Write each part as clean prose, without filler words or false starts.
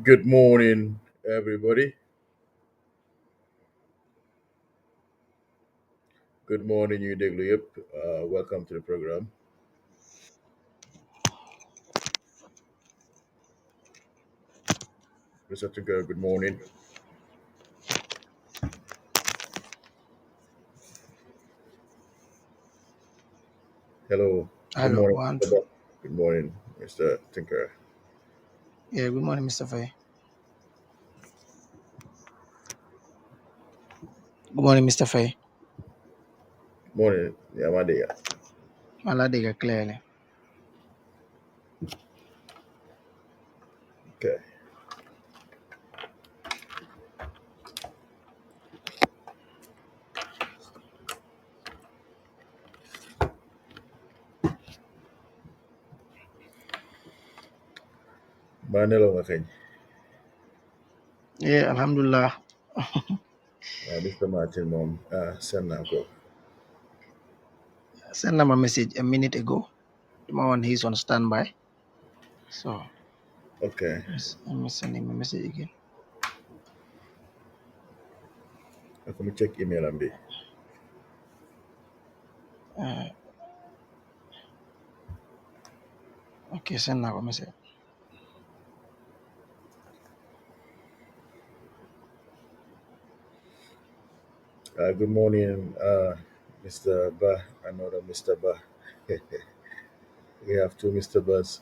Good morning, everybody. Good morning, you déglu yëpp. Welcome to the program. Mr. Tinker, good morning. Hello. Good Hello, morning, one, Mr. two. Buck. Good morning, Mr. Tinker. Yeah, good morning, Mr. Fay. Good morning, Mr. Fay. Morning, Yamade. Maladiga clearly. Okay. Manelo nga kañ. Yeah, Alhamdulillah. Mr. Martin moom seen naa ko. Send him a message a minute ago. The one he's on standby. So Okay. let me send him a message again. Ako mu check email am bi. Uh, okay, send now a message. Good morning, Mr. Ba. Another Mr. Ba. We have two Mr. Bas.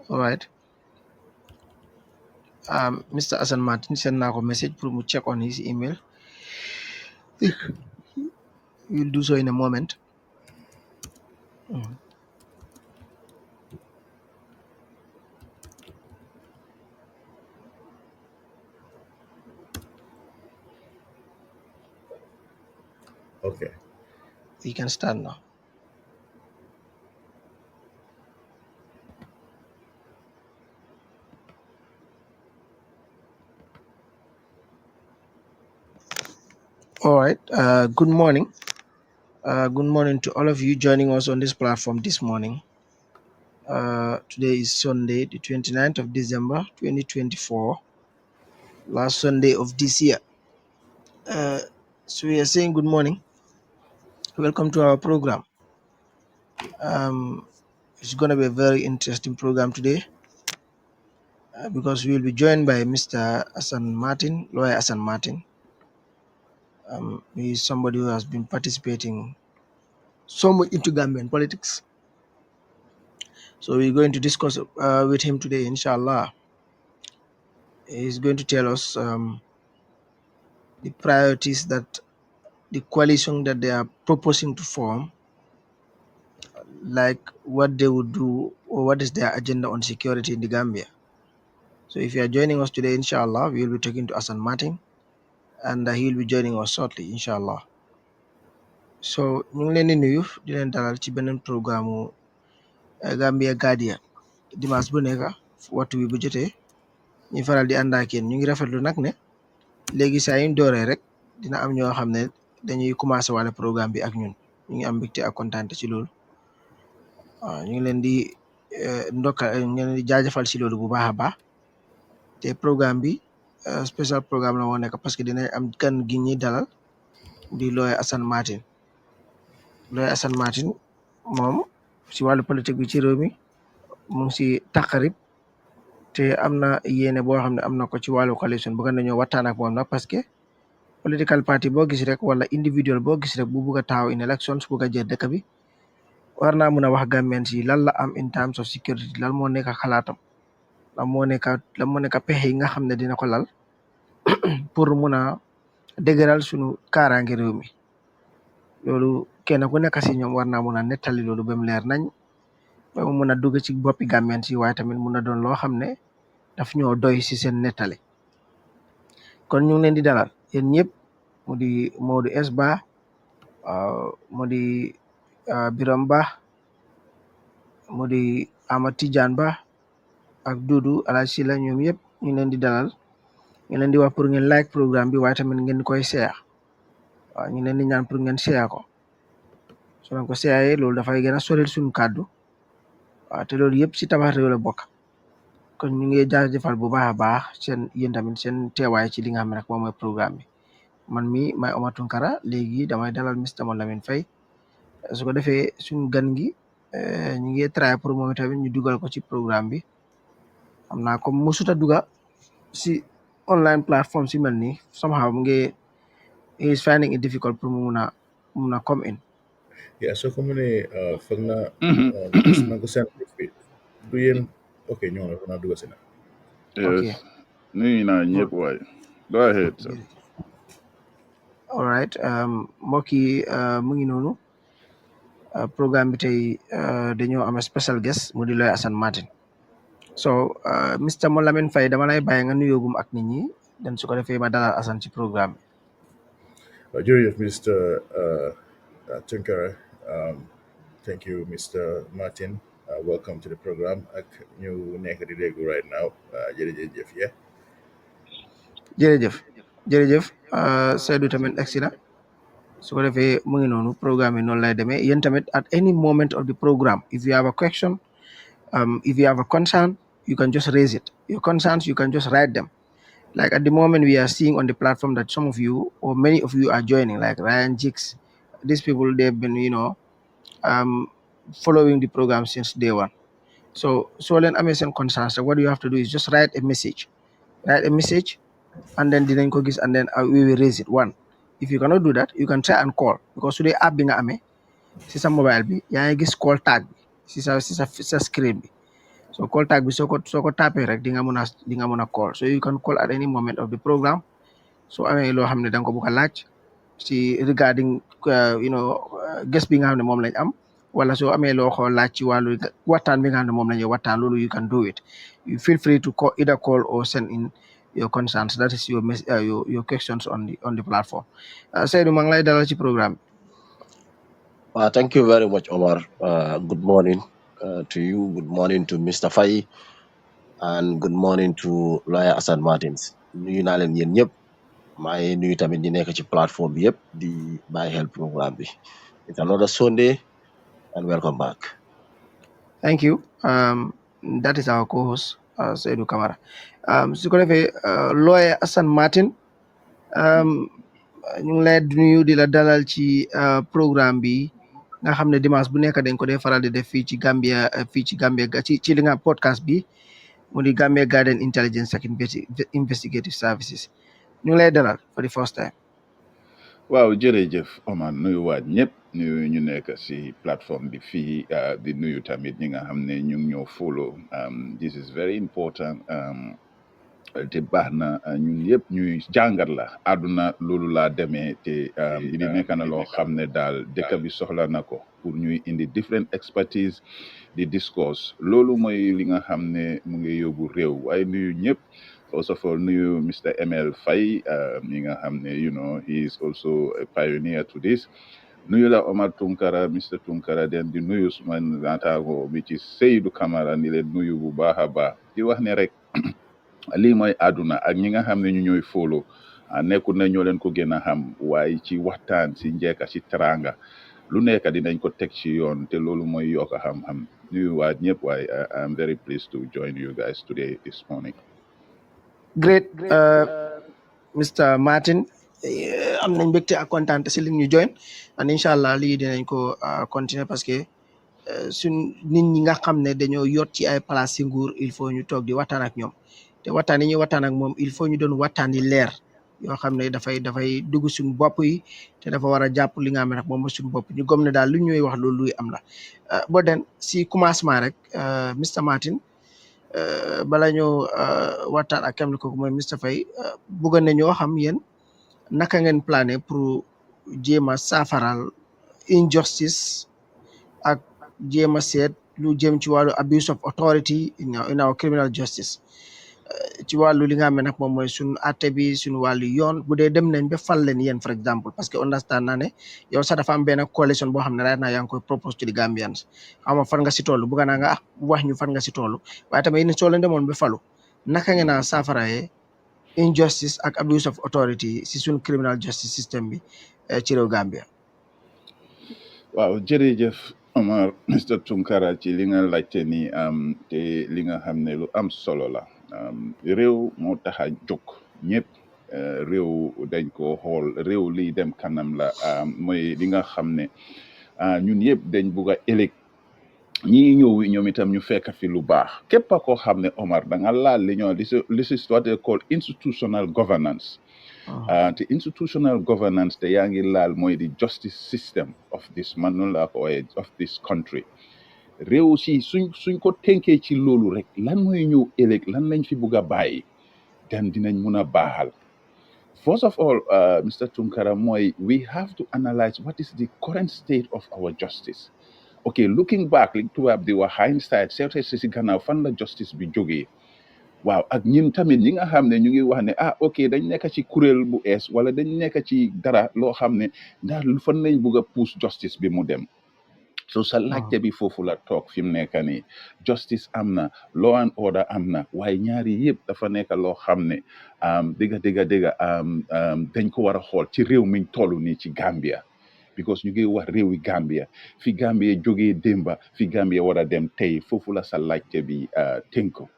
All right. Mr. Assan Martin send now a message. We'll check on his email. We'll do so in a moment. Mm. Okay. We can start now. All right. Good morning. Good morning to all of you joining us on this platform this morning. Today is Sunday, the 29th of December, 2024, last Sunday of this year. So we are saying good morning. Welcome to our program. It's going to be a very interesting program today because we will be joined by Mr. Assan Martin, lawyer Assan Martin. He is somebody who has been participating so much into Gambian politics. So we're going to discuss with him today, inshallah. He's going to tell us the priorities that the coalition that they are proposing to form, like what they would do or what is their agenda on security in the Gambia. So if you are joining us today, inshallah, we will be talking to Assan Martin and he will be joining us shortly, inshallah. So ñu ngi leen di nuyu di leen dalal ci beneen programme Gambia Guardian dimanche bu nekk waxtu wi bu jotee ñu faral di ànd ak yéen ñu ngi rafetlu nag ne léegi saa yu ñu dooree rek dina am ñoo xam ne dañuy commencé wàlle programme bi ak ñun ñu ngi am mbégte ak kontaante ci loolu waaw ñu ngi leen di ndokkal ñu ngi leen di jaajëfal ci loolu bu baax a baax te programme bi spécial programme la moo nekk parce que dinañ am gan gi ñuy dalal di lawyer Assan Martin moom si wàllu politique bi ci réew mi mu ngi si taqarib te am na yéene boo xam ne am na ko ci wàllu coalition bëgg nañoo waxtaan ak moom nag parce que political party boo gis rek wala individual boo gis rek bu bugg a taxaw in elections bugg a jël dëkk bi war naa mun a wax Gambians yi lan la am in terms of security lan moo nekk xalaatam lan moo nekk pexe yi nga xam ne dina ko lal pour mun a dëgëral suñu kaaraange réew mi loolu kenn ku nekk si ñoom war naa mun a nettali loolu ba mu leer nañ ba mu mun a dugg ci boppi gàmmeen si waaye tamit mun a doon loo xam ne daf ñoo doy si seen nettali kon ñu ngi leen di dalal yéen ñëpp mu di Modou S Bah mu di Biram Bah mu di Amad Tidiane Bah ak Dudu Alhaji Sila ñoom yëpp ñu leen di dalal ñu leen di wax pour ngeen like programme bi waaye tamit ngeen koy share waaw ñu leen di ñaan pour ngeen share ko su leen ko share loolu dafay gën a soril suñu kàddu waaw te loolu yëpp si tabax réew la bokk kon ñu ngi jaajëfal bu baax a baax seen yéen tamit seen teewaay ci li nga xam ne rek moom mooy programme bi man mi may Omar Tunkara léegi damay dalal Mr Lamine Faye su ko defee suñu gan gi ñu ngi try pour moom tamit ñu dugal ko ci programme bi xam naa comme musuta duga si online platform si mel nii somehow mu ngi is finding it difficult pour mu mun a come in. Yeah, so comme ne foog na because na ko seen du yéen ok ñoo na naa dugal si na ok Yes. Nuyu naa ñëpp waay. Go ahead, sir. all right mbokk yi mu ngi noonu programme bi tey dañoo am special guest mu di lawyer Assan Martin so Mr Lamine Faye dama lay bàyyi nga nuyoogum ak nit ñi den su ko defee ma dalal Assan ci programme bi. jërëjëf Mr Tunkara, thank you Mr Martin, welcome to the program ak ñu nekk di déglu right now jërëjëf yeah jërëjëf Seydou tamit egsi na su ko defee mu ngi noonu programme yi noonu lay demee yéen tamit at any moment of the program if you have a question if you have a concern you can just raise it, your concerns you can just write them. Like at the moment we are seeing on the platform that some of you or many of you are joining, like Ryan Jigs. These people, they've been following the program since day one. So then Amazon concerns, so what you have to do is just write a message and then dinañ ko gis and then we will raise it. One, if you cannot do that you can try and call, because today app bi nga amee si sa mobile bi yaa ngi gis call tag bi si sa screen bi. So call tag bi soo ko tapé rek di nga mën a call, so you can call at any moment of the program. So amee loo xam ne da nga ko bëgg a laaj si regarding guest bi nga xam ne moom lañ am, wala soo amee loo ko laaj ci wàllu waxtaan bi nga xam ne moom lañuy waxtaan loolu you can do it. You feel free to either call or send in your concerns. That is your questions on the platform. Seydou maa ngi lay dalal ci programme bi. Thank you very much, Omar. Good morning to you. Good morning to Mr. Faye. And good morning to Lawyer Assan Martins. Nuyu naa leen yéen ñëpp. maa ngi nuyu tamit di nekk ci plateforme bi yëpp di bàyyi xel programme bi. It's another Sunday and welcome back. Thank you. That is our co-host, Seydou Camara. Su ko defee Lawyer Assan Martin ñu ngi lay nuyu di la dalal ci programme bi nga xam ne dimanche bu nekk dañ ko dee faral di def fii ci Gambia ci li nga podcast bi mu di Gambia Garden Intelligence ak Investigative Services. ñu ngi lay dalal for the first time. waaw jërëjëf Omar nuyu waat ñëpp nuyu ñu nekk si plateforme bi fii di nuyu tamit ñi nga xam ne ñu ngi ñoo follow this is very important te baax na ñun yëpp ñuy jàngat la àdduna loolu laa demee te li nekk na loo xam ne daal dëkk bi soxla na ko pour ñuy indi different expertise di discourse loolu mooy li nga xam ne mu ngi yóbbu réew waaye nuyu ñëpp. First of all, nuyu Mr. ML Faye, mi nga xam ne he is also a pioneer to this. Nuyu la Omar Tunkara, Mr. Tunkara, den di nuyu suma naataango bi ci Seydou Camara ni leen nuyu bu baax a baax di wax ne rek lii mooy àdduna ak ñi nga xam ne ñu ñooy follow nekkul na ñoo leen ko gën a xam waaye ci waxtaan si njekka ci teranga lu nekk dinañ ko teg ci yoon te loolu mooy yokk xam-xam nuyu waat ñëpp waaye I'm very pleased to join you guys today this morning. Great, Mr. Martin. am nañ mbégte ak kontaan si li ñu join and incha allah lii dinañ ko continuer parce que suñ nit ñi nga xam ne dañoo yot ci ay place si nguur il faut ñu toog di waxtaan ak ñoom te waxtaan yi ñuy waxtaan ak moom il faut ñu doon waxtaan yi leer yoo xam ne dafay dugg suñu bopp yi te dafa war a jàpp li nga xam ne nag moom suñu bopp ñu gëm ne daal lu ñuy wax loolu luy am la boo den si commencement rek Mr. Martin bala ñoo waxtaan ak kenn kooku mooy Mr. Faye bëgg nañoo xam yéen naka ngeen plané pour jéem a saafaral injustice ak jéem a seet lu jëm ci wàllu abuse of authority in our criminal justice ci wàllu li nga xam ne nag moom mooy suñu àtte bi suñu wàllu yoon bu dee dem nañ ba fal leen yéen for exemple parce que understand naa ne yow sax dafa am benn coalition boo xam ne right now yaa ngi koy propose to the Gambians xam nga fan nga si toll bëgg naa nga wax ñu fan nga si toll waaye tamit yéen soo leen demoon ba falu naka ngeen a saafaraye injustice ak abuse of authority si suñu criminal justice system bi ci réew Gambia. waaw jërëjëf Omar Mr Tunkara ci li nga laajte ni te li nga xam ne lu am solo la réew moo tax a jóg ñëpp réew dañ ko xool réew liy dem kanam la mooy li nga xam ne ñun yëpp dañ bugg a ëllëg ñii ñëw ñoom itam ñu fekk fi lu baax képp koo xam ne Omar da nga laal li ñoo this is what they call institutional governance. The institutional governance te yaa ngi laal mooy the justice system of this man noonu laa ko ooyee of this country réew si suñ ko tënkee ci loolu rek lan mooy ñëw ëllëg lan lañ fi bugg a bàyyi dan dinañ mun a baaxal. First of all, Mr. Tunkara mooy we have to analyze what is the current state of our justice. Okay, looking back li tubaab di wax hindsight seete si gannaaw fan la justice bi jógee waaw ak ñun tamit ñi nga xam ne ñu ngi wax ne ok dañ nekk ci kuréel bu ees wala dañ nekk ci dara loo xam ne ndax fan lañ bugg a push justice bi mu dem so sa laajte bi foofu la toog fi mu nekk nii justice am na law and order am na waaye ñaari yëpp dafa nekk loo xam ne dëgga dañ ko war a xool ci réew miñ toll nii ci Gambia because ñu ngi wax réewi Gambia fi Gambia jógee démba fi Gambia war a dem tey foofu la sa laajte bi tënko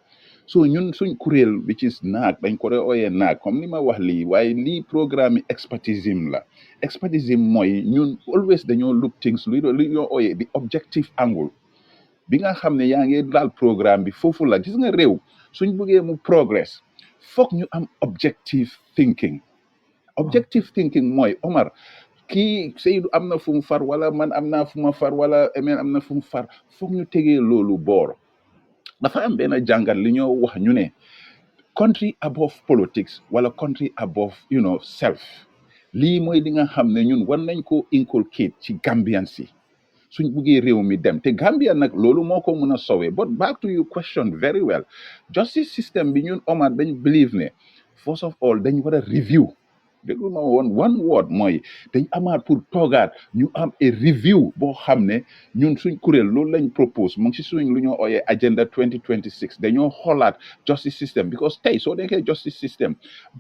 so ñun suñ kuréel bi ci naag dañ ko ooyee naag comme ni ma wax lii waaye lii programme yi expertisme la expertisme mooy ñun always dañoo look things li ñoo ooyee the objective angle bi nga xam ne yaa ngi daal programme bi foofu la gis nga réew suñ bëggee mu progress foog ñu am objective thinking mooy Omar kii Seydou am na fu mu far wala man am naa fu ma far wala Emeen am na fu mu far foog ñu tegee loolu boor dafa am benn jàngat li ñoo wax ñu ne country above politics wala country above self lii mooy li nga xam ne ñun war nañ ko inculcate ci Gambian si suñ buggee réew mi dem te Gambia nag loolu moo ko mën a sowee but back to your question very well justice system bi ñun Omar dañ believe ne first of all dañ war a review déglu ma woon one word mooy dañ amaat pour toogaat ñu am a review boo xam ne ñun suñ kuréel loolu lañ propose mu ngi si suñ lu ñoo ooyee agenda 2026 dañoo xoolaat justice system because tey soo nekkee justice system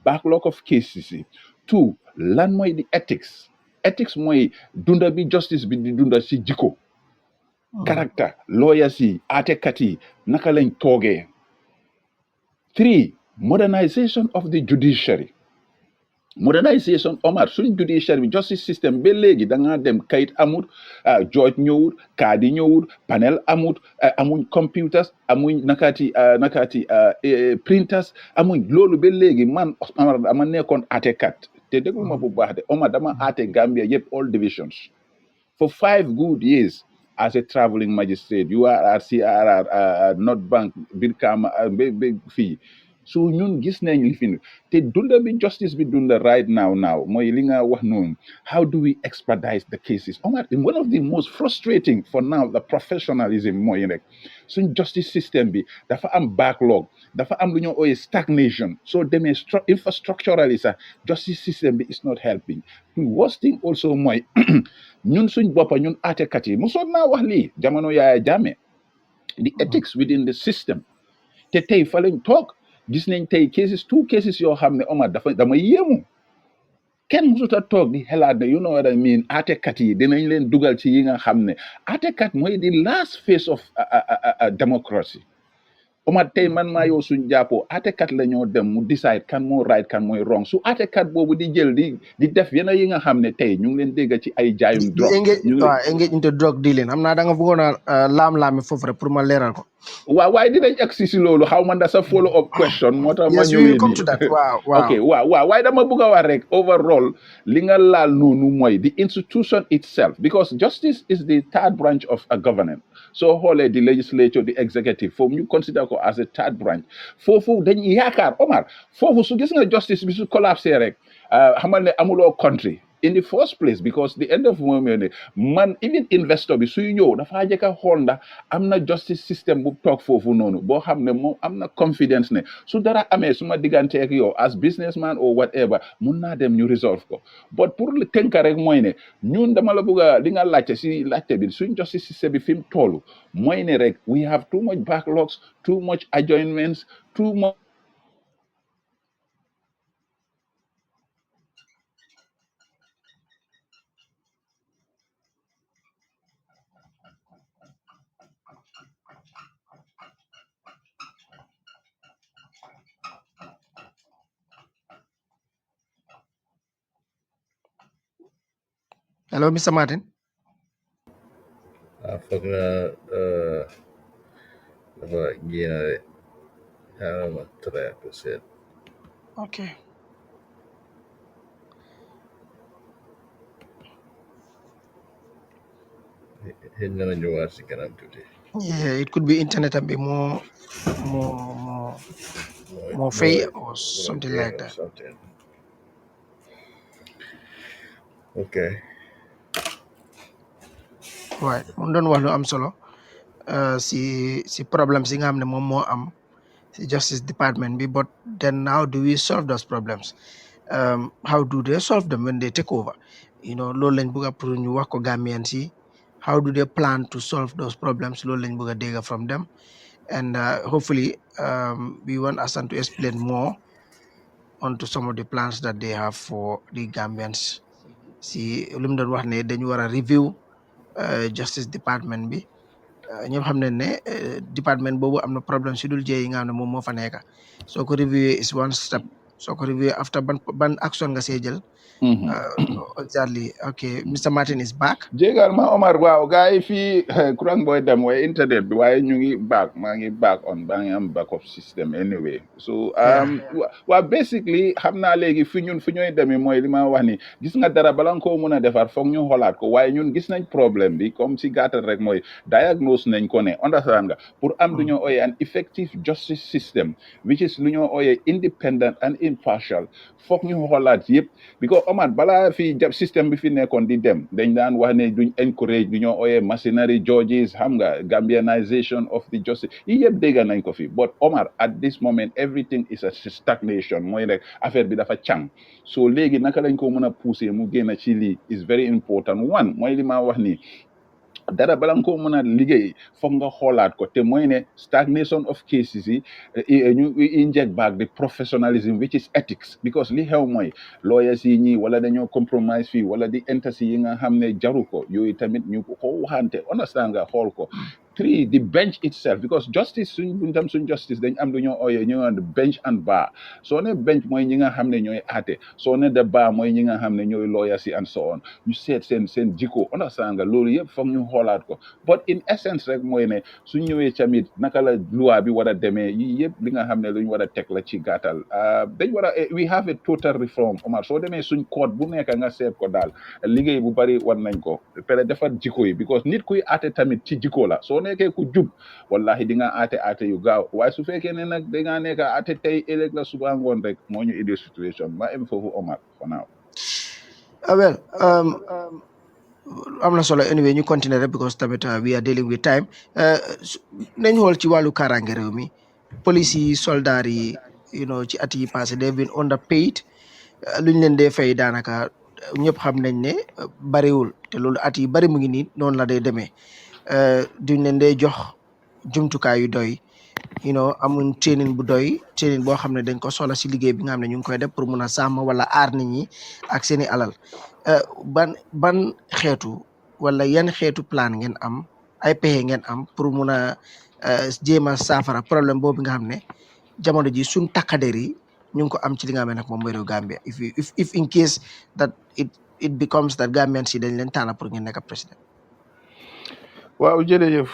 backlog of cases yi two lan mooy di ethics mooy dunda bi justice bi di dunda si jikko caractère lawyers yi àttekat yi naka lañ toogee three modernization of the judiciary modernization Omar suñ judiciaire bi justice system ba léegi da ngaa dem kayit amut judge ñëwut kaadi ñëwut panel amut amuñ computers amuñ nakaati printers amuñ loolu ba léegi man Omar dama nekkoon àttekat te déglu ma bu baax de Omar dama àtte Gambia yëpp all divisions for 5 good years as a traveling magistrate URR CRR North Bank Brikama ba fii so ñun gis nañ li fi te dunda bi justice bi dunda right now mooy li nga wax noonu how do we expedite the cases Omar one of the most frustrating for now the professionalism mooy rek suñ justice system bi dafa am backlog dafa am lu ñoo ooyee stagnation so demee infrastructurally sax justice system bi is not helping the worst thing also mooy ñun suñ boppa ñun àttekat yi mosoon naa wax lii jamono Yaaya Jammeh the ethics within the system te tey fa lañ toog gis nañ tey two cases yoo xam ne Omar dama yéemu kenn musuta toog di xelaat ne you know what I mean àttekat yi dinañ leen dugal ci yi nga xam ne àttekat mooy the last phase of democracy Omar tey man maa yow suñ jàppoo àttekat la ñoo dem mu decide kan moo right kan mooy wrong su àttekat boobu di jël di def yenn yi nga xam ne tey ñu ngi leen dégg ci ay jaayum drogue engage into drug dealing xam naa da nga bëggoon a laam-laami foofu rek pour ma leeral ko Why didn't agsi si loolu xaw ma that's a follow up question moo tax ma Yes, we will ñëwee come nii to that. Wow, wow. ok waaye dama bëgg a wax rek overall li nga laal noonu mooy the institution itself because justice is the third branch of a government soo xoolee the legislature the executive foofu ñu consider ko as a third branch foofu dañ yaakaar Omar foofu su gis nga justice bi su collapse rek xamal ne amuloo country in the first place because the end of moment man even investor bi suy ñëw dafaa jëkk a xool ndax am na justice system bu toog foofu noonu boo xam ne moom am na confidence ne su dara amee su ma digganteeg yow as businessman or whatever mun naa dem ñu resolve ko but pour le tënk rek mooy ne ñun dama la bëgg a li nga laajte si laajte bi suñ justice system bi fi mu toll mooy ne rek we have too much backlogs too much adjournments too much. Hello, Mr. Martin. foog na dafa génn de xaaral ma try ko seet Okay. xëy na ma ñëwaat si kanam tuuti Yeah, it could be internet and be more fair or something like or that. something okay Right. Mun doon wax lu am solo si problems yi nga xam ne moom moo am si justice department bi but then how do we solve those problems? How do they solve them when they take over? Loolu lañ bëgg a pour ñu wax ko Gambian si how do they plan to solve those problems? Loolu lañ bëgg a dégg from them and hopefully we want Assan to explain more onto some of the plans that they have for the Gambians. Si lu mu doon wax ne dañu war a review justice department bi ñëpp xam nañ ne département boobu am na problème si dul jëy yi nga xam ne moom moo fa nekk soo ko review is one step soo ko review after ban action nga see jël exactly okay Mr. Martin is back. jégal ma Omar waaw gars yi fii courant booy dem waaye internet bi waaye ñu ngi back maa ngi back on baa ngi am backup system anyway so waaw basically xam naa léegi fi ñooy demee mooy li ma wax ni gis nga dara bala nga koo mën a defar foog ñu xoolaat ko waaye ñun gis nañ problème bi comme si gàttal rek mooy diagnose nañ ko ne understand nga pour am lu ñoo ooyee an effective justice system which is lu ñoo ooyee independent and impartial foog ñu xoolaat yëpp because Omar balaa fi système bi fi nekkoon di dem dañ daan wax ne duñ encourage du ñoo ooyee machinery judges xam nga Gambianization of the justice yi yëpp dégg nañ ko fi but Omar at this moment everything is a stagnation mooy rek affaire bi dafa càng so léegi naka lañ ko mën a pousser mu génn ci lii is very important one mooy li ma wax nii dara bala nga ko mën a liggéey foog nga xoolaat ko te mooy ne stagnation of cases yi ñu inject back the professionalism which is ethics because li xew mooy lawyers yi ñii wala dañoo compromise fii wala di entasi yi nga xam ne jaru ko yooyu tamit ñu ko waxante understand nga xool ko three the bench itself because justice suñ justice dañ am lu ñoo ooyee ñu naan bench and bar soo ne bench mooy ñi nga xam ne ñooy aate soo ne the bar mooy ñi nga xam ne ñooy lawyers yi and so on ñu seet seen jikko understand nga loolu yëpp foog ñu xoolaat ko but in essence rek mooy ne su ñëwee tamit naka la loi bi war a demee yi yëpp li nga xam ne lu ñu war a teg la ci gàttal dañ war a we have a total reform Omar soo demee suñ code bu nekk nga seet ko daal liggéey bu bari war nañ ko pare defar jikko yi because nit kuy aate tamit ci jikko la soo nekkee ku jub wallahi di nga aate yu gaaw waaye su fekkee ne nag da ngaa nekk aate tey ëllëg la suba ngoon rek moo ñu indi situation ma em foofu Omar for now Well am na solo anyway ñu continuer rek because tamit we are dealing with time nañ xool ci wàllu kaaraange réew mi police yi soldats yi ci at yi passé they've been underpaid luñ leen dee fay daanaka ñëpp xam nañ ne bariwul te loolu at yi bari mu ngi nii noonu la dee demee duñ leen dee jox jumtukaay yu doy amuñ training bu doy training boo xam ne dañ ko soxla si liggéey bi nga xam ne ñu ngi koy def pour mun a sàmm wala aar nit ñi ak seeni alal ban xeetu wala yan xeetu plan ngeen am ay pexe ngeen am pour mun a jéem a saafara problème boobu nga xam ne jamono ji suñ takkader yi ñu ngi ko am ci li nga xam ne nag moom mooy réew Gambia if in case that it becomes that Gambian si dañ leen tànn pour ngeen nekk président. waaw jërëjëf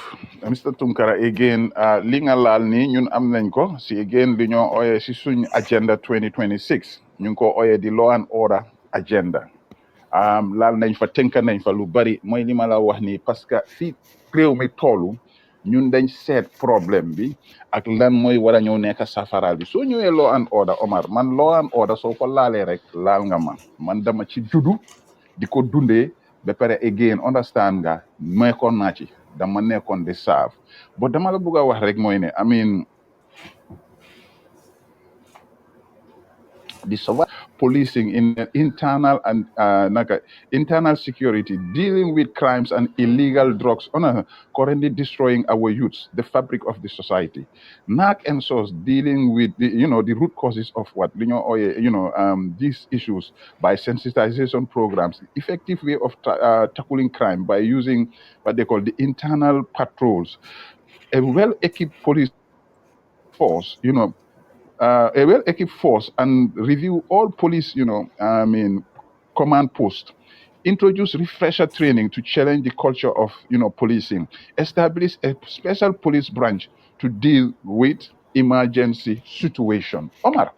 Mr Tunkara again li nga laal ni ñun am nañ ko si again li ñoo ooyee si suñ agenda 2026 ñu ngi ko ooyee di law and order agenda laal nañ fa tënk nañ fa lu bari mooy li ma la wax nii parce que fii réew mi toolu ñun dañ seet problème bi ak lan mooy war a ñëw nekk safaraal bi soo ñëwee law and order Omar man law and order soo ko laalee rek laal nga man dama ci juddu di ko dundee ba pare again understand nga nekkoon naa ci dama nekkoon di saaf bo dama la bëgg a wax rek mooy ne I mean the survival policing in internal and internal security, dealing with crimes and illegal drugs, currently destroying our youths, the fabric of the society. NAC and SOS dealing with the root causes of what these issues by sensitization programs, effective way of tackling crime by using what they call the internal patrols, a well-equipped police force, a well-equipped force and review all police, command posts. Introduce refresher training to challenge the culture of, policing. Establish a special police branch to deal with emergency situation. Omar,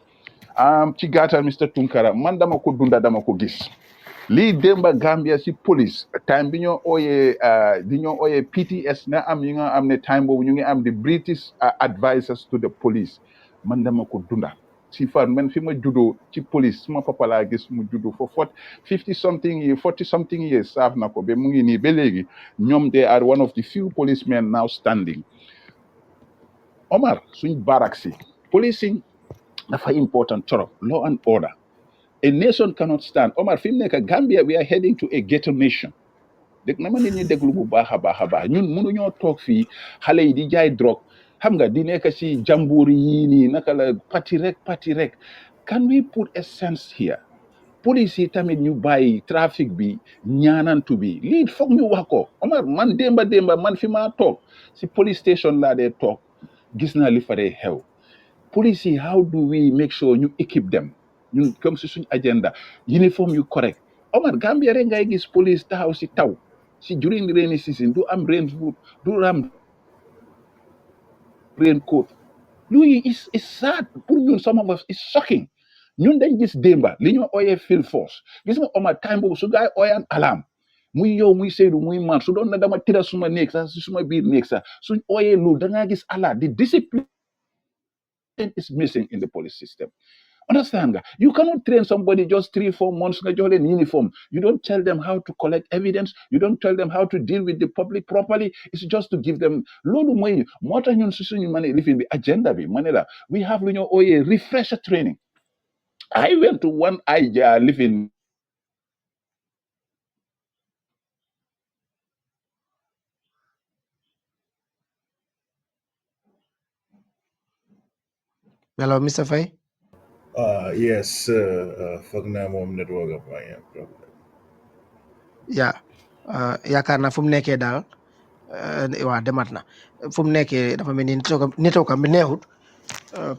ci gàttal Mr Tunkara man dama ko dunda dama ko gis. lii démba Gambia si police time bi ñoo ooyee PTS nga am yi nga am ne time boobu ñu ngi am the British advisors to the police man dama ko dunda si fan man fi ma juddoo ci police suma papa laa gis mu juddoo for 40 something years saaf na ko ba mu ngi nii ba léegi ñoom they are one of the few policemen now standing. Omar suñ barracks yi policing dafa important torop law and order. A nation cannot stand. Omar fi mu nekk Gambia we are heading to a ghetto nation. dégg na ma nit ñi déglu bu baax a baax a baax ñun mënuñoo toog fii xale yi di jaay drogue xam nga di nekk si jàmbur yii nii naka la parti rek can we put a sense here. police yi tamit ñu bàyyi trafic bi ñaanantu bi lii foog ñu wax ko Omar man démba man fi maa toog si police station laa dee toog gis naa li fa dee xew. police yi how do we make sure ñu équipe them ñun comme si suñ agenda uniform yu correct Omar Gambia rek ngay gis police taxaw si taw si during the rainy season du am raincoat luy is sad pour ñun some of us is shocking ñun dañ gis démba li ñoo ooyee field force gis nga Omar time boobu su gaay ooyaan alarm muy yow muy Seydou muy man su doon na dama tira suma néeg sax si suma biir néeg sax suñ ooyee loolu da ngaa gis alert the discipline is missing in the police system. Understand nga? You cannot train somebody just 3-4 months nga jox leen uniform. You don't tell them how to collect evidence. You don't tell them how to deal with the public properly. It's just to give them loolu mooy moo tax ñun si suñu lifin bi agenda bi ma ne la we have lu ñu ooyee refresher training. I went to one living Hello, Mr. Fay. Yes, foog naa moom network am maa ngi am problème. Yeah, yaakaar naa fu mu nekkee daal waa demat na fu mu nekkee dafa mel ni network am bi neexut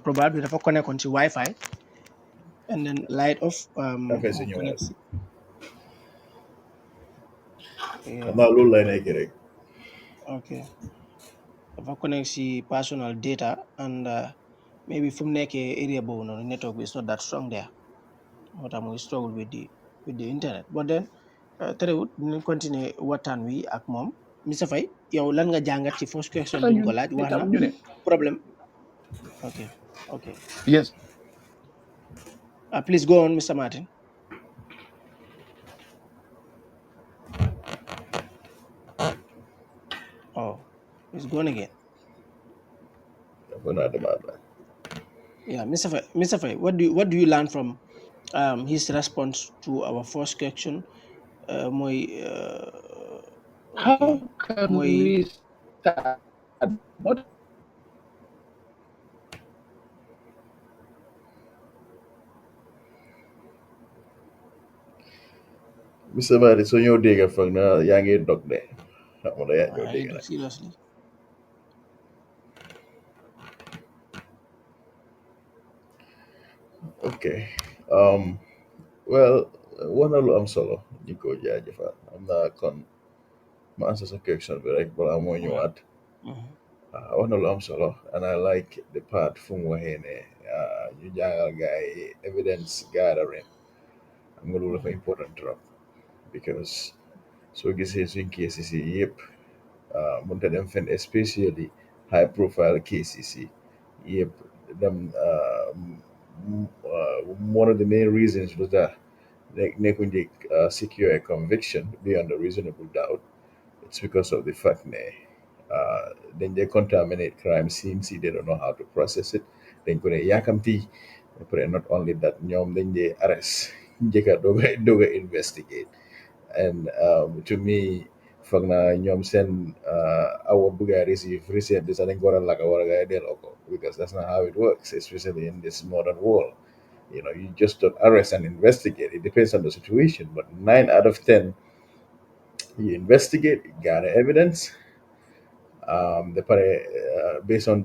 probably dafa connecté ci Wi-Fi and then light off. Affaire si ñëwaat connect si. xam naa loolu lay nekk rek. ok dafa connect si personal data and maybe fu mu nekkee area boobu noonu network bi is not that strong there moo tax muy struggle with the internet but then terewut dinañ continuer waxtaan wi ak moom Mr. Faye yow lan nga jàngat ci first question bi ñu ko laaj wax na ñu ne problème ok yes please go on Mr. Martin. Oh, it's gone again. Dafa naa demaat la. Yeah, Mr. Faye, what do you learn from his response to our first question? Mooy how can we start what Mr. Mari soo ñëw dégg foog na yaa ngi dog de xam nga yaa ñëw dégg nag. seriously. Okay. Well, wax na lu am solo ñu ko jaajëfal am naa kon ma answer sa question bi rek balaa moo waaw. ñëwaat. Wax na lu am solo and I like the part fu mu waxee ne ñu jàngal gars yi evidence gathering. xam nga loolu dafa important trop because soo gisee suñ cases yi yëpp mënta dem fen especially high profile cases yi yëpp dem one of the main reasons was that nekkuñ di secure a conviction beyond a reasonable doubt. It's because of the fact that then they contaminate crime scenes. They don't know how to process it. Then could yakamti. But not only that, then they arrest. They can do investigate. And to me, fag na ñoom seen award bu guy receive recently sax dañ ko war a lakk war a guy delloo ko because that's not how it works, especially in this modern world. You just don't arrest and investigate. It depends on the situation, but 9 out of 10, you investigate, you gather evidence, based on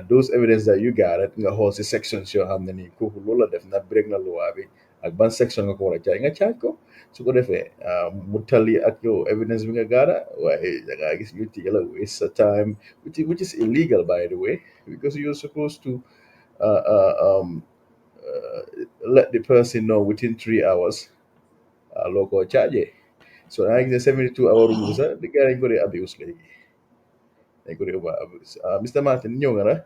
those evidence that you got it nga xool si sections yoo xam ne nii kooku loolu la def na break na loi bi ak ban section nga ko war a jaay nga caaj ko su ko defee mu tali ak yow evidence bi nga gaada waaye da ngaa gis ñu teel a waste sa time which is illegal by the way because you're supposed to uh, uh, um, uh, let the person know within 3 hours loo ko charge so da ngaa gis ne 72 hour rule bi sax di gars yi dañ ko dee abuse léegi dañ ko dee over abuse Mr. Martin ñëw nga na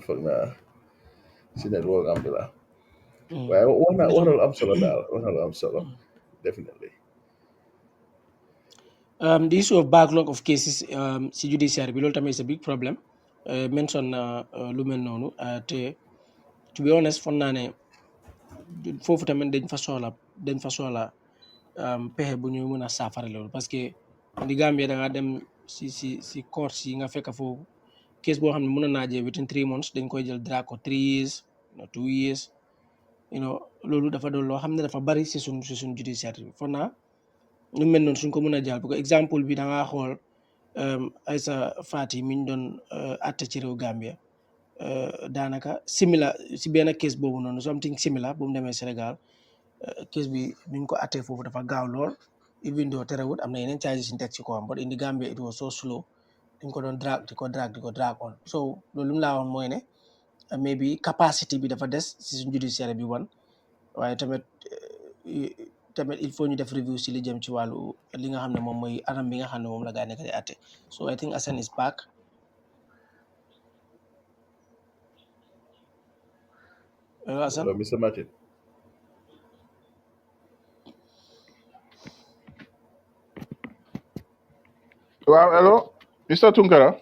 foog naa si network am bi la waaye wax na lu am solo daal wax na lu am solo definitely. The issue of backlog of cases si judiciary bi loolu tamit is a big problem. Mention lu mel noonu te to be honest foog naa ne foofu tamit dañ fa soxla pexe bu ñu mën a saafara loolu parce que indi Gambia da nga dem si courts yi nga fekk foofu case boo xam ne mën naa jee within 3 months dañ koy jël dra ko 3 years 2 years loolu dafa doon loo xam ne dafa bari si suñ judiciaire bi foog naa lu mel noonu suñ ko mën a jàll parce que exemple bi da ngaa xool Aïssa Fati mi ñu doon atte ci réew Gambia daanaka similar si benn case boobu noonu something similar bu mu demee Sénégal case bi nuñ ko attee foofu dafa gaaw lool even though terewut am na yeneen charges ñu teg ci ko am but in the Gambia it was so slow dañ ko doon di ko drag on so loolu lu mu laa woon mooy ne maybe capacity bi dafa des si suñ judiciaire bi wan waaye tamit il faut ñu def review si li jëm ci wàllu li nga xam ne moom mooy anam bi nga xam ne moom la gaa nekk di atte so I think Assan is back. Assan. Hello, Mr. Martin. Wow, hello, Mr. Tunkara.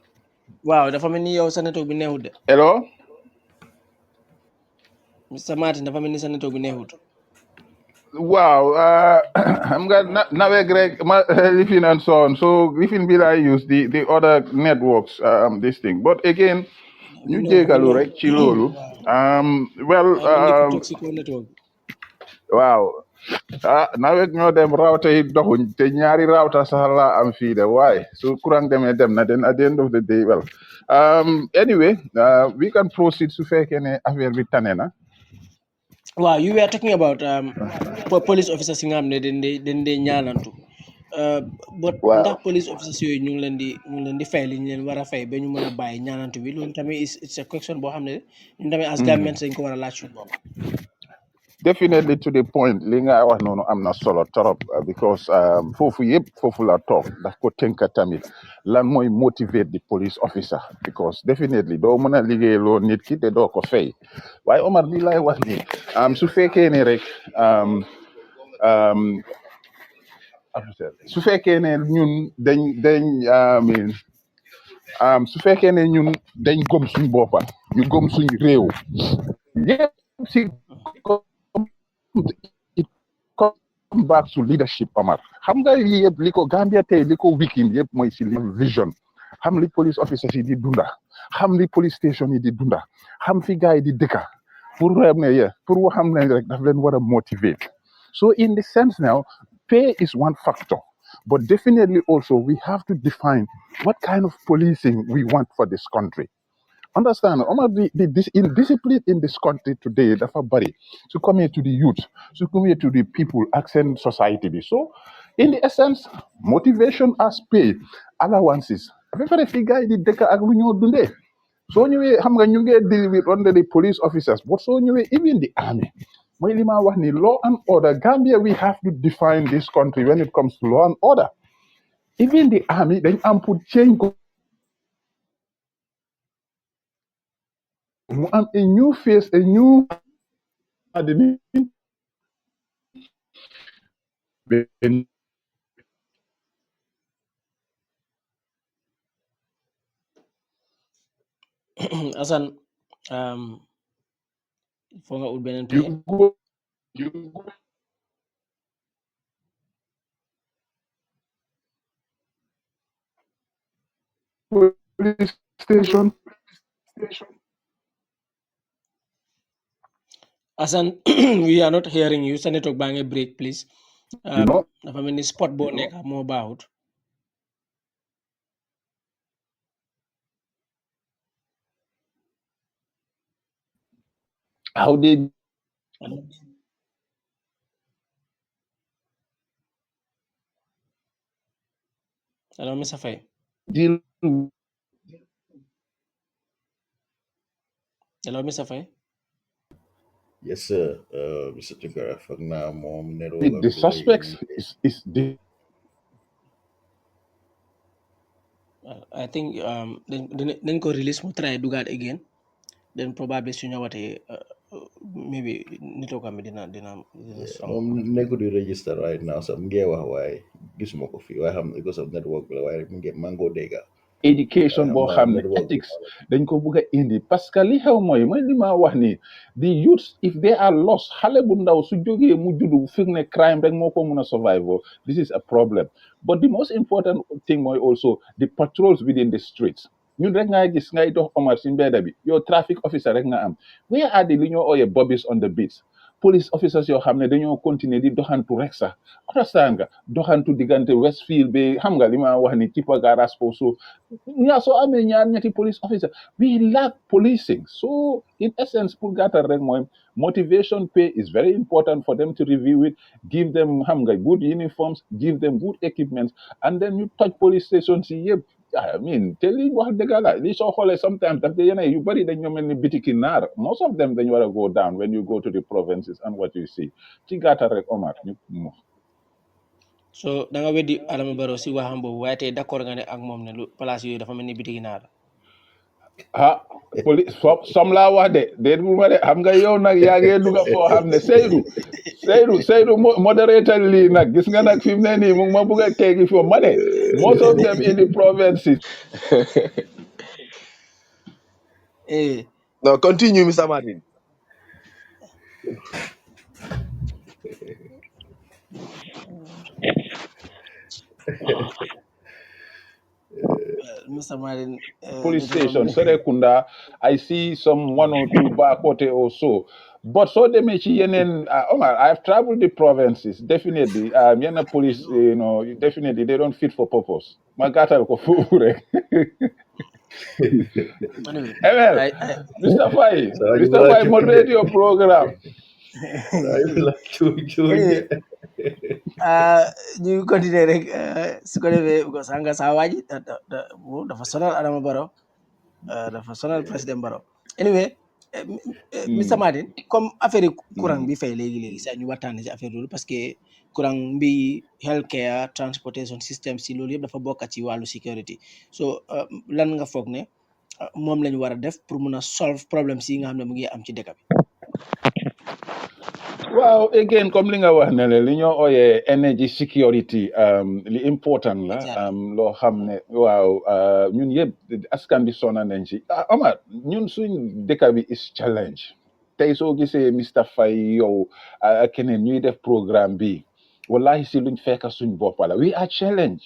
Waaw dafa mel ni yow sa network bi neexut de. Hello. Mr. Martin dafa mel ni sa network bi neexut. Wow, I'm gonna navigate Greg, Griffin and so on. So Griffin will I use the other networks, this thing. But again, ñu jégalu rek ci loolu. Well, network. Wow. Nawet ñoo dem rawta yi doxuñ te ñaari rawta sax la am fii de waaye su courant demee dem na then at the end of the day well anyway we can proceed su fekkee ne affaire bi tane na. Wow, you were talking about police officers yi nga xam ne dañ dee ñaanantu but ndax police officers yooyu ñu ngi leen di fay li ñu leen war a fay ba ñu mën a bàyyi ñaanantu bi loolu tamit it's a question boo xam ne ñun tamit as government dañ ko war a laaj suñu bopp. Definitely to the point li nga wax noonu am na solo torop because foofu yëpp foofu la toog daf ko tënka tamit lan mooy motivate the police officer because definitely doo mën a liggéeyloo nit ki te doo ko fay waaye Omar li lay wax ni su fekkee ne rek su fekkee ne ñun su fekkee ne ñun dañ gëm suñ boppa ñu gëm suñ réew yëpp si it come back to leadership Omar xam nga lii yëpp li ko Gambia tey li ko weekend yëpp mooy si vision xam li police officers yi di dunda xam li police station yi di dunda xam fi gars yi di dëkka pour xam ne rek daf leen war a motivate so in the sense now pay is one factor but definitely also we have to define what kind of policing we want for this country Understand, Omar, the indiscipline in this country today, dafa bari. To come here to the youth, to come here to the people, accent society. So, in the essence, motivation as pay, allowances. Every figure the deka agluño dunde. So ñëwee xam nga ñu ngi deal with under the police officers, but so ñëwee even the army. Mooy li ma wax ni law and order. Gambia, we have to define this country when it comes to law and order. Even the army, dañ am pour change ko mu am a new face, a new Assan, foo nga ut beneen play. you go you go police station. Assan, we are not hearing you. Sa network baa ngi break, please. You know Dafa mel ni spot boo nekk moo baaxut. how they Hello, Mr. Faye. deal Hello, Mr. Faye. Yes, sir. Mr. Tunkara, foog naa moom network with am the bi la suspects yëngu. is the I think dañ ko release mu try dugaat again. Then probably su ñëwaatee maybe network am bi dina strong. Moom nekku di register right now sax mu ngi wax waaye gisuma ko fii waaye xam because of network bi la waaye mu ngi maa ngi koo dégga waaye education xam boo naa xam ne network bi ethics dañ ko bëgg a indi parce que li xew mooy li ma wax ni the youths if they are lost xale bu ndaw su jógee mu juddu fi ne crime rek moo ko mun a survive this is a problem but the most important thing mooy also the patrols within the streets ñun rek ngay gis ngay dox Omar si mbedda bi yow traffic officer rek nga am where are the li ñoo ooyee bobbies on the beats police officers yoo xam ne dañoo continuer di doxantu rek sax understand nga doxantu diggante Westfield bi xam nga li ma wax ni Tipa garage foofu yeah, so I mean, yeah, police officer. We lack policing. So, in essence, pull gata rek moy motivation pay is very important for them to review it, give them good uniforms, give them good equipment, and then you touch police stations. Yep. I mean, tell you what the gala. This all sometimes that you bury them many bitikinar. Most of them then you want to go down when you go to the provinces and what you see. Chigata rek Omar. So da nga weddi Adama Barrow si waxam boobu waaye tey d'accord nga ne ak moom ne lu place yooyu dafa mel ni bitigi naar. ah police som laa wax de déet bu ma de xam nga yow nag yaa ngee duga foo xam ne Seydou moderator lii nag gis nga nag fi mu ne nii mu ngi ma bugg a teegi foofu ma ne most of them in the provinces No, continue, Mr. Martin. Mr. Martin police station Serekunda I see some one or two Bakote or so but so they may yenen Omar I've traveled the provinces definitely yena police definitely they don't fit for purpose ma gatal ko foofu rek anyway, ML Mr. Fai saa yu Mr. balaa Fai moderate your program saa yu balaa cuuñ anyway, ñu continuer rek su ko defee because xam nga saa waaji dafa sonal Adama Barrow dafa sonal président Barrow anyway Mr. Martin comme affaire courant bi fay léegi saa ñu waxtaanee si affaire loolu parce que courant bi healthcare transportation system si loolu yëpp dafa bokk ci wàllu sécurité so lan nga foog ne moom lañu war a def pour mun a solve problème si nga xam ne mu ngi am ci dëkk bi. waaw again comme li nga wax ne le li ñoo ooyee energy security li important la loo xam ne waaw ñun yëpp askan bi sona nañ ci Omar ñun suñ dëkk bi is challenge tey soo gisee Mr. Faye yow keneen ñuy def programme bi wallahi si luñ fekk suñ bopp la we are challenge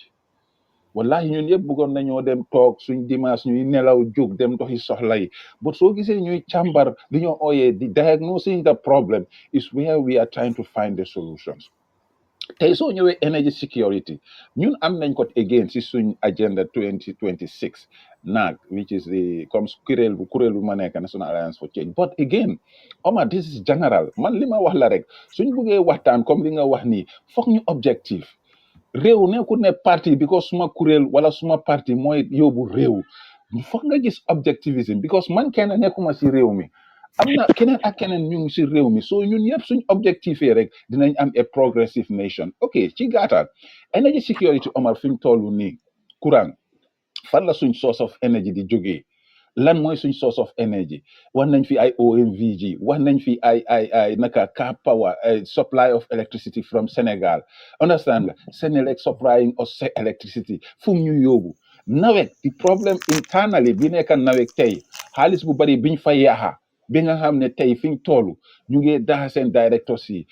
wallahi ñun yëpp bëggoon nañoo dem toog suñ dimanche ñuy nelaw jóg dem doxi soxla yi but soo gisee ñuy càmbar li ñoo ooyee di diagnosing the problem is where we are trying to find the solutions tey soo ñëwee energy security ñun am nañ ko again si suñ agenda 2026 naag which is the comme kuréel bu ma nekk National Alliance for Change but again Omar this is general man li ma wax la rek suñ buggee waxtaan comme li nga wax nii foog ñu objectif réew nekkul ne parti because suma kuréel wala suma parti mooy yóbbu réew foog nga gis objectivisme because man kenn nekkuma si réew mi am na keneen ak keneen ñu ngi si réew mi so ñun yëpp suñ objectifé rek dinañ am a progressive nation ok ci gàttal energy security Omar fi mu toll nii courant fan la suñ source of energy di jógee lan mooy suñ source of energy wax nañ fi ay OMVG wax nañ fi ay naka Cap Power supply of electricity from Senegal understand nga Senelec supplying us electricity fu mu ñu yóbbu nawet the problem internally bi nekk nawet tey xaalis bu bari biñ fa yaaxa bi nga xam ne tey fiñ toll ñu ngi daxa seen directors yi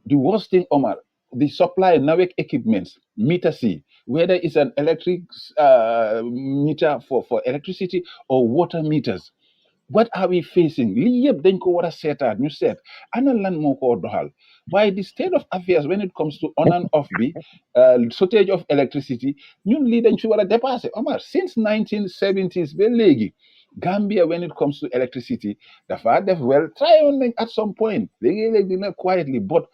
the worst thing, Omar, the supply NAWEC equipments, meter C, whether it's an electric meter for electricity or water meters. What are we facing? Lii yëpp dañ ko war a seetaat ñu seet ana lan moo ko doxal waaye the state of affairs when it comes to on and off bi shortage of electricity ñun lii dañ fi war a dépasser Omar since 1970s ba léegi Gambia when it comes to electricity dafa def well try on nañ at some point léegi-léegi dina quietly but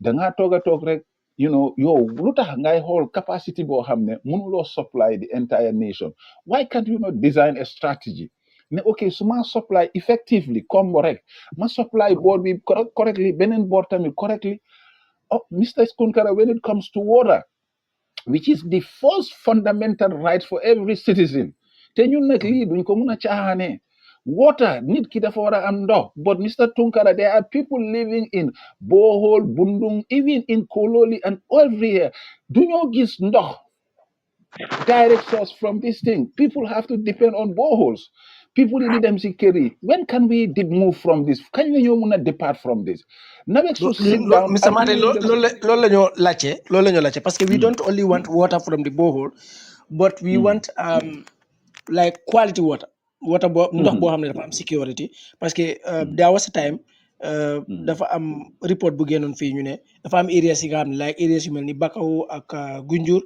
dangaa toog a toog rek yow lu tax ngay xool capacity boo xam ne mënuloo supply the entire nation why can't you not design a strategy ne ok su ma supply effectively comme rek ma supply board bi correctly beneen board tamit correctly oh Mr. Skunkara when it comes to water which is the first fundamental right for every citizen te ñun nag lii duñ ko mun a caaxaane water nit ki dafa war a am ndox but Mr. Tunkara there are people living in Bohol Bundung even in Kololi and everywhere duñoo gis ndox direct source from this thing people have to depend on boreholes people yi di dem si kër yi when can we move from this kañ la ñoo mun a depart from this nawet su sit down Mr. and Martin, people just loolu la ñoo laajte parce que we don't only want water from the borehole but we want like quality water ndox boo xam ne dafa am security parce que there was a time dafa am report bu génnoon fii ñu ne dafa am areas yi nga xam ne like areas yu mel ni Bakaw ak Gunjur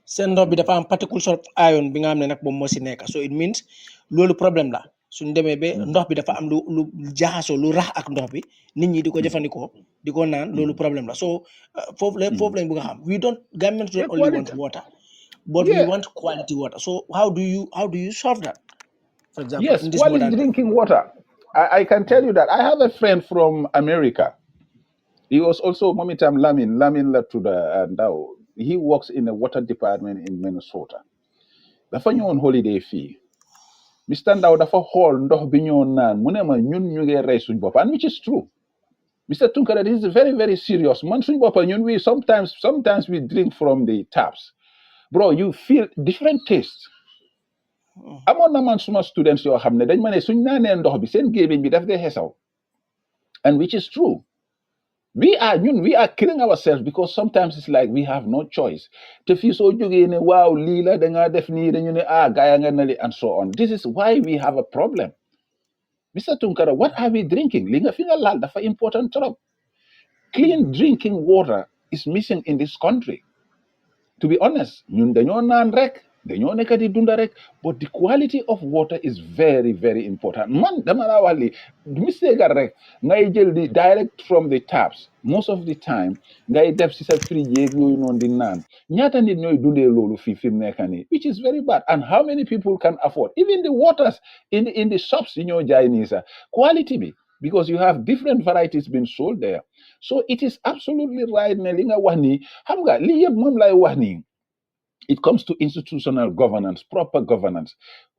seen ndox bi dafa am particle sort of ion bi nga xam ne nag moom moo si nekk so it means loolu problème la suñ demee ba ndox bi dafa am lu jaxasoo lu rax ak ndox bi nit ñi di ko jëfandikoo di ko naan loolu problème la so foofu lañ bëgg a xam Gambians don't only want water but we want quality water so how do you solve that for example yes, in this quality modern drinking water. I can tell you that. I have a friend from America. He was also Momitam Lamin Latuda, and now he works in the water department in Minnesota. Dafa ñëwoon holiday fii. Mr. Ndaw dafa xool ndox bi ñoo naan mu ne ma ñun ñu ngi rey suñ bopp and which is true. Mr. Tunkara, this is very, very serious. Man suñ bopp ñun we sometimes we drink from the taps. Bro, you feel different tastes. amoon na man suma students yoo xam ne dañ ma ne suñ naanee ndox bi seen gémmiñ bi daf dee xesaw and which is true we are killing ourselves because sometimes it's like we have no choice te fii soo jógee ne waaw lii la dangaa def nii dañu ne gaaya nga nali and so on this is why we have a problem Mr. Tunkara what are we drinking li nga fi nga laal dafa important trop clean drinking water is missing in this country to be honest ñun dañoo naan rek dañoo nekk di dunda rek but the quality of water is very very important man dama laa wax li mistake rek ngay jël di direct from the taps most of the time ngay def si sa fridge yeeg yooyu noonu di naan ñaata nit ñooy dundee loolu fii fi mu nekk nii which is very bad and how many people can afford even the waters in the shops yi ñoo jaay nii sax quality bi because you have different varieties being sold there so it is absolutely right ne li nga wax nii xam nga lii yëpp moom lay wax nii it comes to institutional governance, proper governance.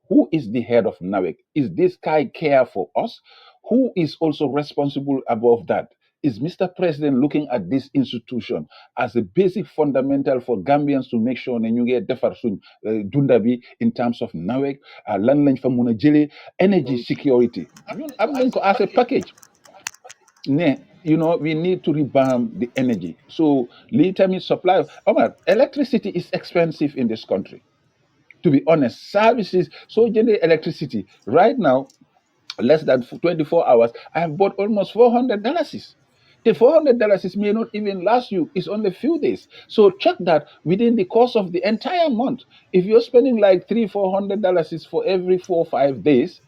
Who is the head of NAWEC? Is this guy care for us? Who is also responsible above that? Is Mr. President looking at this institution as a basic fundamental for Gambians to make sure that you get defar suñ dunda bi in terms of NAWEC, lan lañ fa mun a jëlee energy security. ñun am nañ ko as a package. We need to revamp the energy. So, literally supply. Omar, electricity is expensive in this country. To be honest, services, so generate electricity. Right now, less than 24 hours, I have bought almost $400. The $400 may not even last you. It's only a few days. So check that within the course of the entire month. If you're spending like $300-400 for every 4 or 5 days,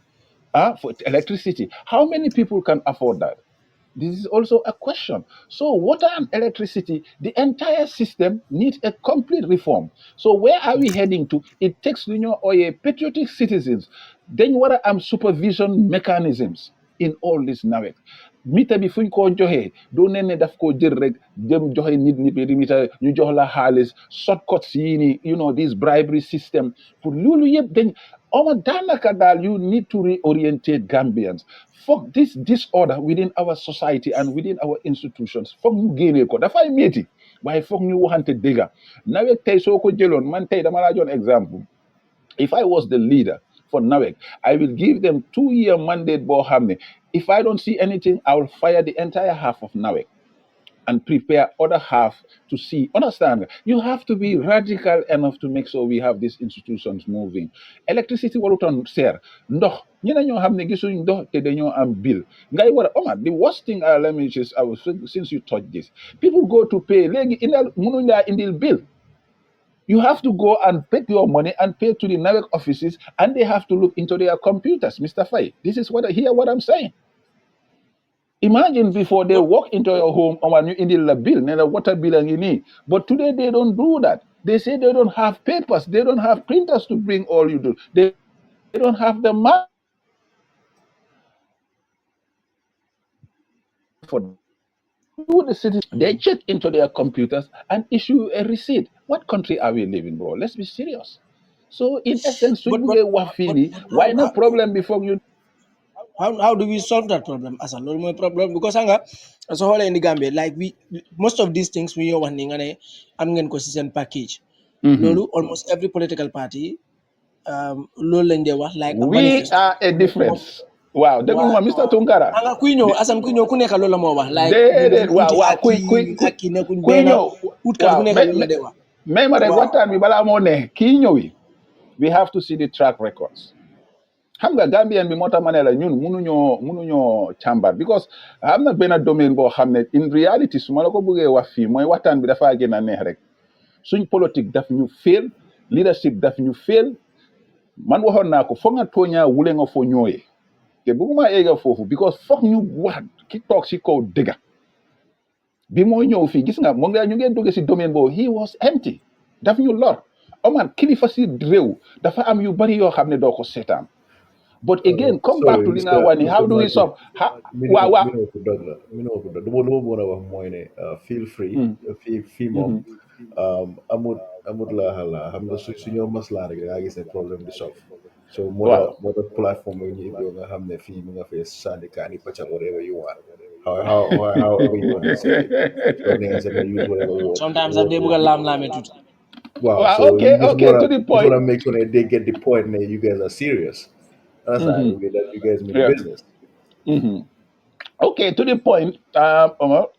for electricity, how many people can afford that? This is also a question. So water and electricity, the entire system needs a complete reform. So where are we heading to? It takes or a patriotic citizens. Then what are supervision mechanisms in all this now? Mita bi fuñ ko joxe do ne daf ko jël rek dem joxe nit bi mita ñu jox la xaalis shortcuts yi ni this bribery system pour loolu yëpp dañ danaka dal you need to reorientate Gambians. Fuck this disorder within our society and within our institutions. Fuck ñu génnee ko dafay métti waaye foog ñu waxante dëgga nawet tey soo ko jëloon man tey dama laa joon exemple. If I was the leader for NAWEC, I will give them 2-year mandate boo xam ne if I don't see anything, I will fire the entire half of NAWEC and prepare other half to see. Understand? You have to be radical enough to make sure we have these institutions moving. Electricity waluton seer ndox ñeneen ñoo xam ne gisuñ ndox te dañoo am bill ngay war a Omar the worst thing let me just since you touched this, people go to pay léegi indal mënuñ laa indil bill. You have to go and take your money and pay to the network offices, and they have to look into their computers, Mr. Fay. This is what I'm saying. Imagine before they walk into your home when you in the bill, and the water bill and you need. But today they don't do that. They say they don't have papers, they don't have printers to bring all you do. They don't have the money for the citizens. They check into their computers and issue a receipt. What country are we living, bro? Let's be serious. So in essence, But why no problem before you? how do we solve that problem? As a lot more problem because as a whole in the Gambia, like most of these things we are wanting and I'm going consistent package. Lolu, almost every political party, like a We manifesto. are a difference. Wow, déglu ma Mr. Tunkara. Anga kuy ñëw Assane kuy ñëw ku nekk loolu la moo wax like déedéet waaw uti kuy nekkuñ kuy benn ñëw utkat waaw ku nekk loolu la de wax mais ma rek waxtaan bi balaa moo ne kii ñëwi we have to see the track records. Xam nga Gambien bi moo tax ma ne la ñun mënuñoo càmbar because am na benn domaine boo xam ne in reality su ma la ko bëggee wax fii mooy waxtaan bi dafaa gën a neex rek suñ politique daf ñu fail leadership daf ñu fail man waxoon naa ko foog nga tooñaa wule nga foo ñooyee te bëgguma egga foofu because foog ñu wax ki toog si kaw dëgga bi moo ñëw fii gis nga moom nga ñu ngeen dugg si domaine boobu he was empty daf ñu lor Oman kilifa si réew dafa am yu bari yoo xam ne doo ko seetaan but again come back to li nga wax ni how do we solve waaw duma mën a wax mooy ne feel free fii moom amut la xala xam nga suñoo maslaa rek nga gis ne problème di solve so moo tax plateforme yi ñu ibbi nga xam ne fii mu nga fee sandi kaani paccal whatever you want however you want to say it so nga say use whatever word sometimes daf dee bëgg a laam-laame tuuti wow so okay to the point just want to make sure that they get the point that you guys are serious. That's how you guys mean business. Okay, to the point, Omar,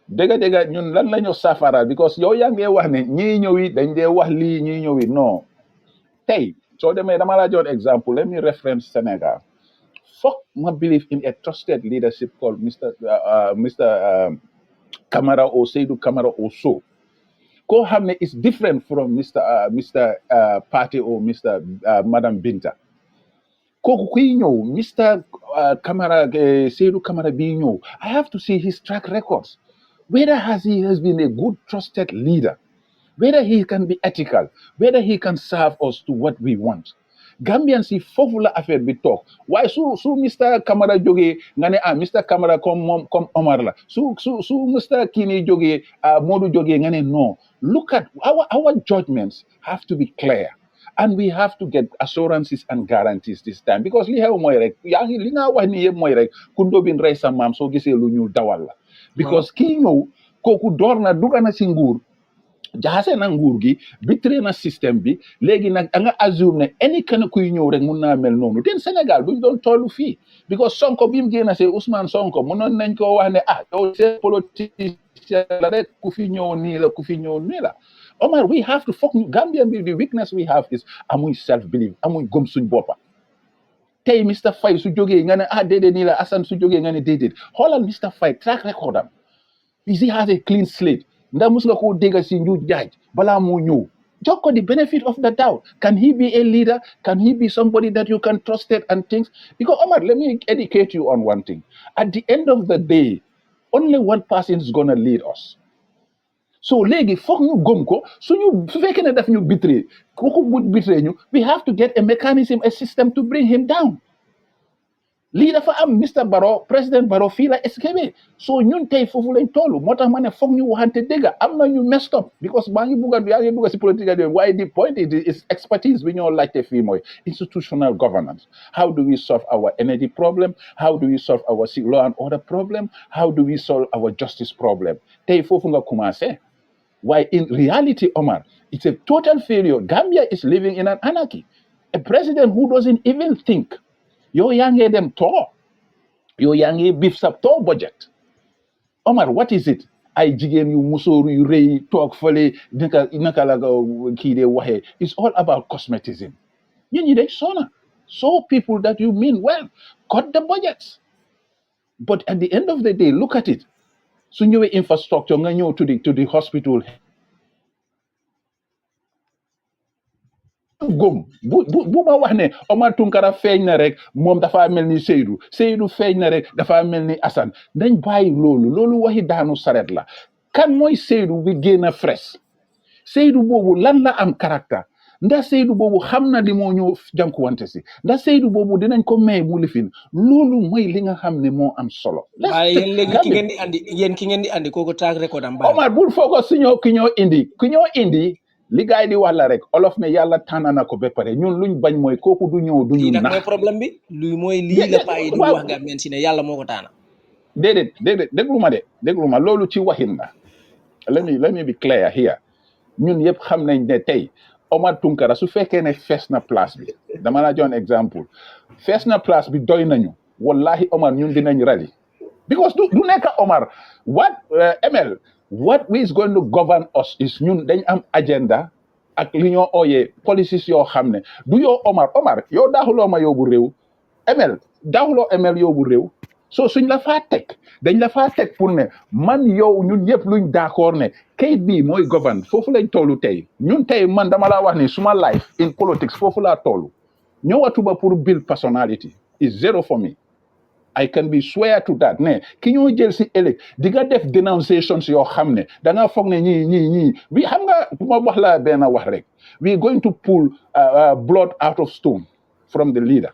dega ñun lan lañu safara because yow yaa ngi wax ne ñii ñëwi dañ dee wax lii ñii ñëwi non tey soo demee dama la jox exemple let me reference Senegal. Fuck ma believe in a trusted leadership called Mr. Camara or Seydou Camara or so. Koo xam ne is different from Mr. Party or Mr. Madam Binta. Kooku kuy ñëw Mr. Camara Seydou Camara bii ñëw I have to see his track records whether he has been a good trusted leader, whether he can be ethical, whether he can serve us to what we want. Gambians si foofu la affaire bi toog waaye su Mr. Camara jógee nga ne Mr. Camara comme Omar la su Mr. Kini jógee Modou jógee nga ne non look at our judgments have to be clear. And we have to get assurances and guarantees this time because li xew mooy rek yaa ngi li nga wax ni yëpp mooy rek ku ndóbin rey sa maam soo gisee lu ñuul dawal la because kii ñëw kooku door na dugga na si nguur jaxase na nguur gi bitré na système bi léegi nag nga assume ne any kenn kuy ñëw rek mun naa mel noonu ten Sénégal duñ doon tollu fii because Sonko bi mu génn see Ousmane Sonko mënoon nañ ko wax ne yow c'est politicien la rek ku fi ñëw nii la ku fi ñëw nii la Omar, we have to focus. Gambian, the weakness we have is amuy self-belief, amuy gëm suñ boppa. Tey Mr. Faye su jógee nga ne déedéet nii la Assan su jógee nga ne déedéet xoolal Mr. Faye track record am he has a clean slate ndax mus nga koo dégg si njuuj jaaj balaa moo ñëw jox ko the benefit of the doubt. Can he be a leader? Can he be somebody that you can trust it and things? Because Omar, let me educate you on one thing. At the end of the day, only one person is gonna lead us. So léegi foog ñu gëm ko su fekkee ne daf ñu betray kooku bu betray ñu we have to get a mechanism, a system to bring him down. lii dafa am Mr Barrow président Barrow fii la escapé so ñun tey foofu lañ toll moo tax ma ne foog ñu waxante dëgg am na ñu messed up because maa ngi bugg a yaa ngi dugg si politique de waaye the point is expertise bi ñoo laajte fii mooy institutional governance. How do we solve our energy problem? How do we solve our law and order problem? How do we solve our justice problem? Tey foofu nga commencé. Why in reality, Omar, it's a total failure. Gambia is living in an anarchy. A president who doesn't even think. Yo yange dem to. Yo yange beefs up to budget. Omar, what is it? I jigem you musoru you rey talk fole naka laga kide wahe. It's all about cosmetism. You need a sona. So people that you mean well, cut the budgets. But at the end of the day, look at it. So new infrastructure to the hospital. gom bu ma wax ne Omar Tunkara feeñ na rek moom dafa mel ni Seydou feeñ na rek dafa mel ni Assan dañ bàyyi loolu waxi daanu saret la kan mooy Seydou bi génn a fresh Seydou boobu lan la am caractère ndax Seydou boobu xam na li moo ñëw jànkuwante si ndax Seydou boobu dinañ ko may mu lifin loolu mooy li nga xam ne moo am solo. waaye yéen léegi ki ngeen di andi kooku track record am baax. Omar bul foog si ki ñoo indi. li gaay di wax la rek olof ne yàlla tànn na ko ba pare ñun luñ bañ mooy kooku du ñëw du ñu nax. mooy problème bi luy mooy lii la paa yi di wax nga men si ne yàlla moo ko tànn. déedéet déglu ma loolu ci waxin la let me be clear here ñun yëpp xam nañ ne tey Omar Tunkara su fekkee ne fees na place bi dama la jox exemple fees na place bi doy nañu wallahi Omar ñun dinañ rali because du nekk Omar what is going to govern us is ñun dañ am agenda ak li ñoo ooyee policies yoo xam ne du yow Omar yow daaxuloo ma yóbbu réew daaxuloo yóbbu réew so suñ la faa teg dañ la faa teg pour ne man yow ñun ñëpp luñ d'accord ne kayit bii mooy govern foofu lañ tollu tey ñun tey man dama laa wax ni suma life in politics foofu laa tollu ñëwatuma pour build personality is zero for me. I can be swear to that ne ki ñoo jël si ëllëg di nga def dénonciations yoo xam ne da nga foog ne ñii bi xam nga ma wax la benn wax rek we going to pull blood out of stone from the leader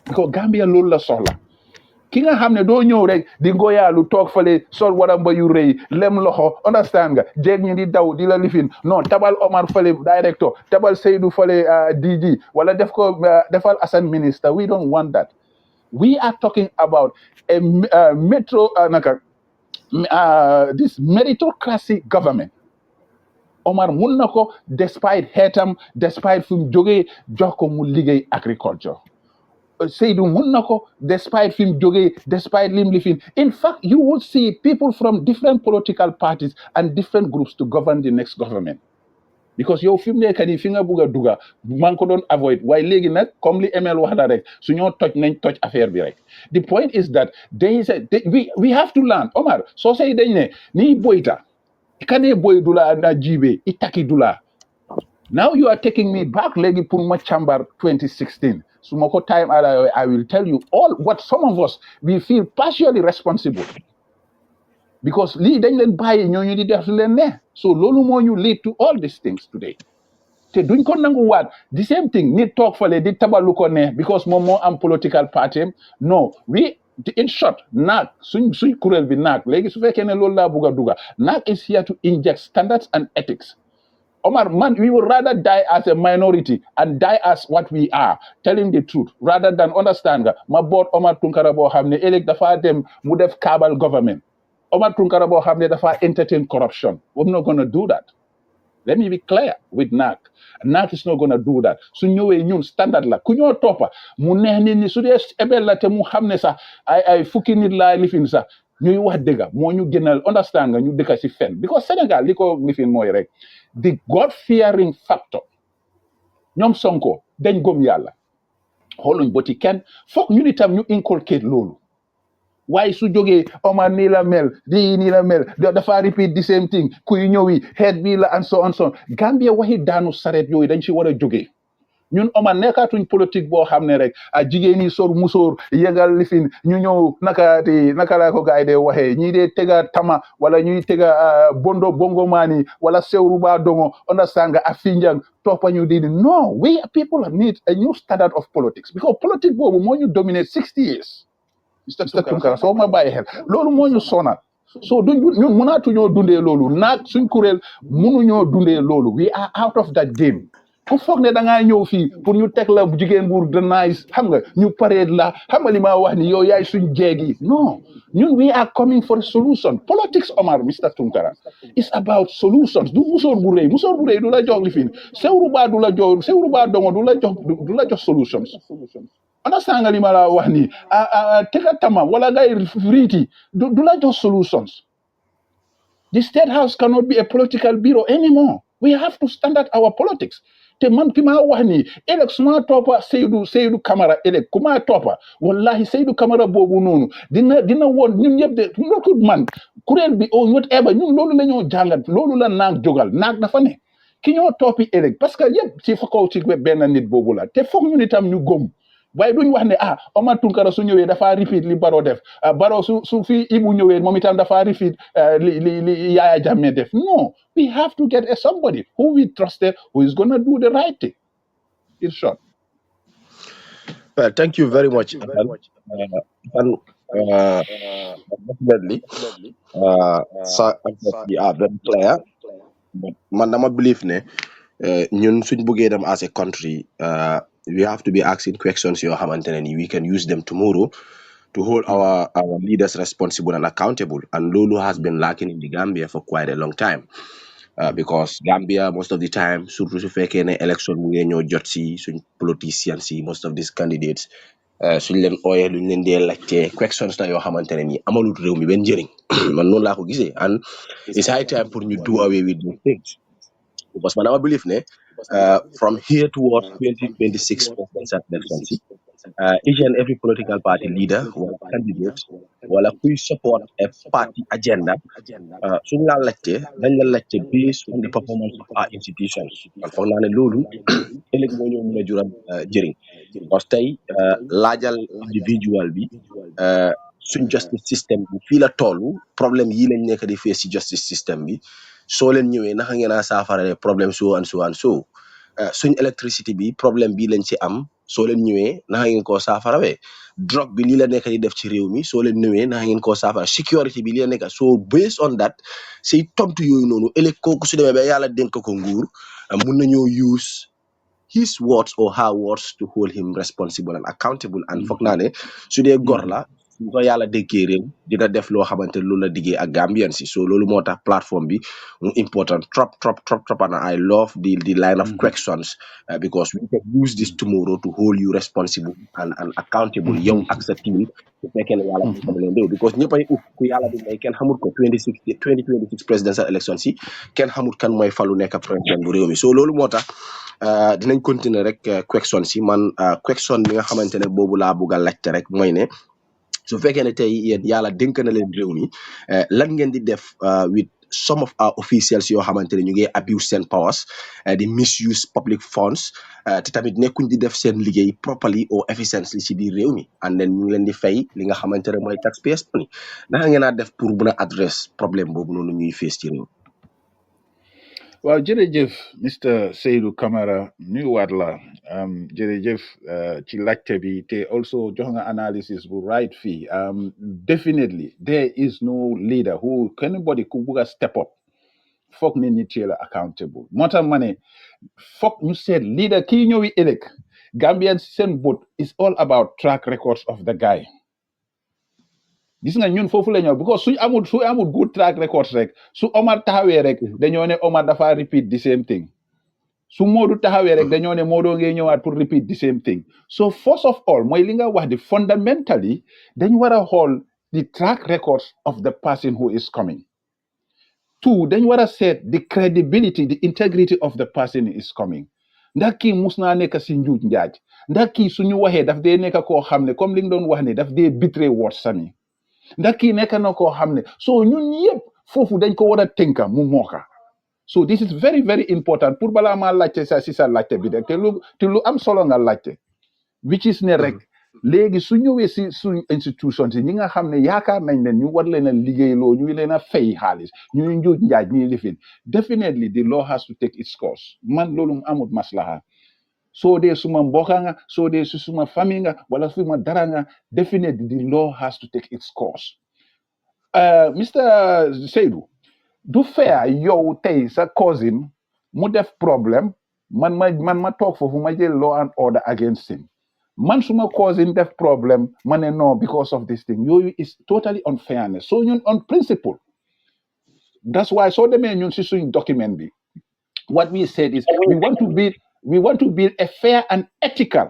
because Gambia loolu la soxla ki nga xam ne doo ñëw rek di ngoyaalu toog fale sol waramba yu rëy lem loxo understand nga jeeg ñi di daw di la lifin non tabal Omar fale director tabal Seydou fale DG wala defal Assan minister we don't want that. We are talking about a this meritocracy government. Omar mun na ko despite xeetam despite fi mu jógee jox ko mu liggéey agriculture. Seydou mun na ko despite fi mu jógee despite lim lifin. In fact, you will see people from different political parties and different groups to govern the next government. Because yow fi mu nekk nii fi nga bugg a dugga man ko doon avoid waaye léegi nag comme li ML wax la rek su ñoo toj nañ toj affaire bi rek the point is that we have to learn Omar soo say dañ ne nii boyta kane boy dula na jibe itaki dula now you are taking me back léegi pour ma càmbar 2016 su ma ko time I will tell you all what some of us we feel partially responsible because lii dañ leen bàyyi ñooñu di def leen ne so loolu moo ñu lead to all these things today te duñ ko nangu waat the same thing nit toog fale di tabalu ko ne because moom moo am political party no in short naag suñ kuréel bi naag léegi su fekkee ne loolu laa bugg a duga naag is here to inject standards and ethics. Omar, man, we would rather die as a minority and die as what we are, telling the truth, rather than understand that ma boot Omar Tunkara boo xam ne ëllëg dafa dem mu def cabal government. Omar Tunkara boo xam ne dafa entertain corruption. We're not going to do that. Let me be clear with NAC. NAC is not going to do that. Su ñëwee ñun standard la ku ñoo toppa mu neex nit ñi su dee ebel la te mu xam ne sax ay fukki nit laa lifin sax ñuy wax dëgga moo ñu gënal understand nga ñu dëkka si fen because Sénégal li ko lifin mooy rek the God fearing factor ñoom Sonko dañ gëm yàlla xooluñ boti kenn foog ñu itam ñu inculcate loolu waaye su jógee Omar nii la mel di nii la mel dafa repeat the same thing kuy ñëwi head bi la and so on so Gambia waxi daanu saret yooyu dañ ci war a jógee ñun Omar nekkaatuñ politique boo xam ne rek a jigéen ñi sor musóor yëngal lifin ñu ñëw naka la ko gaay dee waxee ñii dee tega tama wala ñuy tega bongo maani wala sewru ba dongo understand nga a finjang toppa ñu di no we people need a new standard of politics because politique boobu moo ñu dominate 60 years Mr. Tunkara soo ma bàyyi xel loolu moo ñu sonal so ñun mënaatuñoo dundee loolu naag suñ kuréel mënuñoo dundee loolu we are out of that game ku foog ne da ngaa ñëw fii pour ñu teg la jigéen bu de nice xam nga ñu paree la xam nga li ma wax ni yow yaay suñ jeeg yi non ñun we are coming for a solution politics Omar Mr. Tunkara is about solutions du musóor bu rëy du la jox li fi sewru baa dongo du la jox solutions understand nga li ma la wax ni tega tama wala ngay riiti du la jox solutions. The State House cannot be a political bureau anymore. We have to standard our politics. Te man ki ma wax ni elek suma topa Seydou Camara elek kuma topa wallahi Seydou Camara boobu noonu dina woon ñun ñëpp de nekkul man kuréel bi or whatever ñun loolu la ñoo jàngat loolu la naag jógal naag dafa ne ki ñoo toppi elek parce que yëpp ci fa kaw ci benn nit boobu la te foog ñun itam ñu gëm waaye duñ wax ne Omar Tunkara su ñëwee dafa repeat li Barrow def Barrow su fi Ibu ñëwee moom itam dafa repeat li Yaya Jammeh def no we have to get somebody who we trusted who is gonna do the right thing in short. Well, thank you very much, Assan. Definitely, you are very clear. But man, dama believe ne ñun suñ buggee dem as a country, we have to be asking questions yoo xamante ne ni we can use them tomorrow to hold our leaders responsible and accountable. And Lulu has been lacking in the Gambia for quite a long time. Because Gambia, most of the time, surtout su fekkee ne election mu ngee ñoo jot si suñ politicians si most of these candidates suñ leen ooyee luñ leen dee laajte questions la yoo xamante ne ni amalut réew mi benn njëriñ man noonu laa ko gisee and it's high time pour ñu do away with those things because man dama believe ne from here towards 2026 presidential elections each and every political party leader wala candidate wala kuy support a party agenda suñ la laajte dañ la laajte based on the performance of our institutions man foog naa ne loolu ëllëg moo ñëw mën a jural jëriñ parce que tey laajal individual bi suñ justice system bi fii la toll problème yii lañ nekk di face ci justice system bi soo leen ñëwee naka ngeen a saafara problème so and so suñ électricité bi problème bii lañ ci am soo leen ñëwee naka ngeen koo saafarawee drogue bi lii la nekk di def ci réew mi soo leen ñëwee naka ngeen koo saafara security bi lii la nekk so based on that say tontu yooyu noonu ëllëg kooku su demee ba yàlla dénk ko nguur mun nañoo use his words or her words to hold him responsible and accountable and foog naa ne su dee gor la su ko yàlla déggee réew dina def loo xamante loolu la diggee ak Gambian si so loolu moo tax plateforme bi mu important trop and I love the line of questions because we can use this tomorrow to hold you responsible and accountable yow ak sa team su fekkee ne yàlla dénk na leen réew because ñëpp ay ku yàlla di may kenn xamul ko 2026 presidential election si kenn xamul kan mooy falu nekk président bu réew mi so loolu moo tax dinañ continuer rek question si man question bi nga xamante ne boobu laa bugg a laajte rek mooy ne su fekkee ne tey yéen yàlla dénk na leen réew mi lan ngeen di def with some of our officials yoo xamante ne ñu ngi abuse seen powers di misuse public funds te tamit nekkuñ di def seen liggéey properly or efficiently si biir réew mi and then ñu ngi leen di fay li nga xamante ne mooy taxpayers money naka ngeen a def pour mën a adresse problème boobu noonu ñuy face ci réew. Well, jërëjëf Mr. Seydou Camara nuyuwaat la jërëjëf ci laajte bi te also jox nga analysis bu right fii definitely there is no leader who anybody ku bugg a step up foog nit ñi téye la accountable moo tax ma ne foog ñu seet leader kii ñëwi ëllëg Gambian seen vote is all about track records of the guy gis nga ñun foofu la ñëw because su amul good track records rek su Omar taxawee rek dañoo ne Omar dafa repeat the same thing su Modou taxawee rek dañoo ne Modou ngay ñëwaat pour repeat the same thing so first of all mooy li nga wax di fundamentally dañ war a xool the track records of the person who is coming. Two, dañ war a seet the credibility the integrity of the person who is coming ndax kii mus naa nekk si njuuj njaaj ndax kii suñu waxee daf dee nekk koo xam ne comme li nga doon wax ne daf dee betray words sami ndax kii nekk na koo xam ne so ñun yëpp foofu dañ ko war a tënka mu mooka so this is very very important pour balaa maa laajte sa si sa laajte bi rek te lu am solo nga laajte which is ne rek léegi su ñëwee si suñ institutions yi ñi nga xam ne yaakaar nañ leen ñu war leen a liggéeyloo ñu leen a fay xaalis ñuy njuuj njaaj ñuy lifin definitely the law has to take its course man loolu mu amut maslaha soo dee suma mbokka nga soo dee si suma famille nga wala suma dara nga definitely the law has to take its course Mr. Seydou du fair yow tey sa cousin mu def problème man ma toog foofu ma jël law and order against him man suma cousin def problème ma ne no because of this thing yooyu is totally unfairness so ñun on principle that's why soo demee ñun si suñ document bi what we said is we want to build a fair and ethical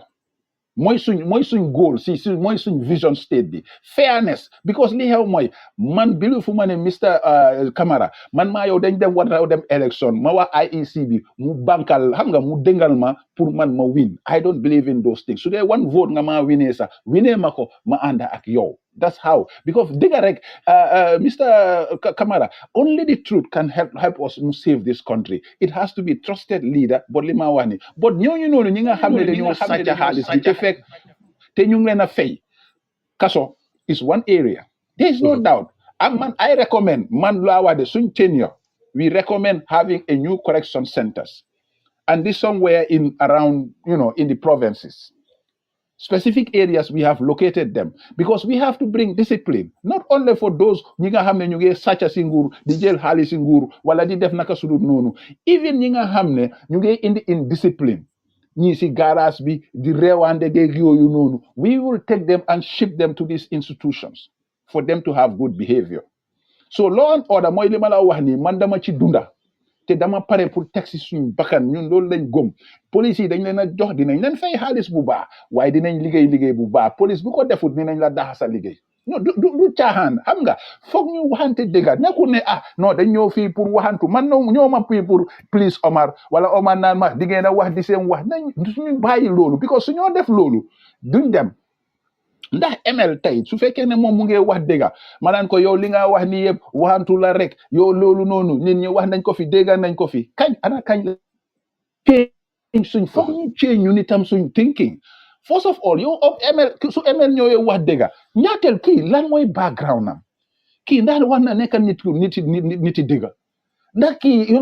mooy suñ goal si mooy suñ vision state bi fairness because li xew mooy man bilu fu ma ne Mr. Camara man maa yow dañ dem war dem election ma wax IEC bi mu bankal xam nga mu déngal ma pour man ma win I don't believe in those things su dee one vote nga maa winee sax winee ma ko ma ànda ak yow that's how because dëgga rek Mr. Camara only the truth can help us to save this country it has to be trusted leader but li ma wax ni but ñooñu noonu ñi nga xam ne dañoo sàcc xaalis bi te fekk te ñu ngi leen a fay kaso is one area there is no doubt I recommend man laa wax de suñ tenure we recommend having a new correction centers and this somewhere in around in the provinces specific areas we have located them because we have to bring discipline not only for those ñi nga xam ne ñu ngi sàcc si nguur di jël xaalis si nguur wala di def naka sudut noonu even ñi nga xam ne ñu ngi indi indiscipline ñii si garage bi di reewande geeg yooyu noonu we will take them and ship them to these institutions for them to have good behavior so law and order mooy li ma la wax nii man dama ci dunda te dama pare pour teg si suñu bakkan ñun loolu lañ gëm police yi dañ leen a jox dinañ leen fay xaalis bu baax waaye dinañ liggéey bu baax police bu ko defut dinañ la daxa sa liggéey non du caaxaan xam nga foog ñu waxante dëgga nekkul ne non dañ ñëw fii pour waxantu man ñoo ma fii pour please Omar wala Omar naan ma di ngeen a wax di seen wax nañ suñu bàyyi loolu because su ñoo def loolu duñ dem ndax ML tey su fekkee ne moom mu ngi wax dëgga ma naan ko yow li nga wax ni yëpp waxantu la rek yow loolu noonu nit ñi wax nañ ko fi dégga nañ ko fi kañ la change suñ foog ñu change ñu nitam suñ thinking first of all yow ML su ML ñëwee wax dëgga ñaateel kii lan mooy background am kii ndax war na nekk niti dëgga ndax kii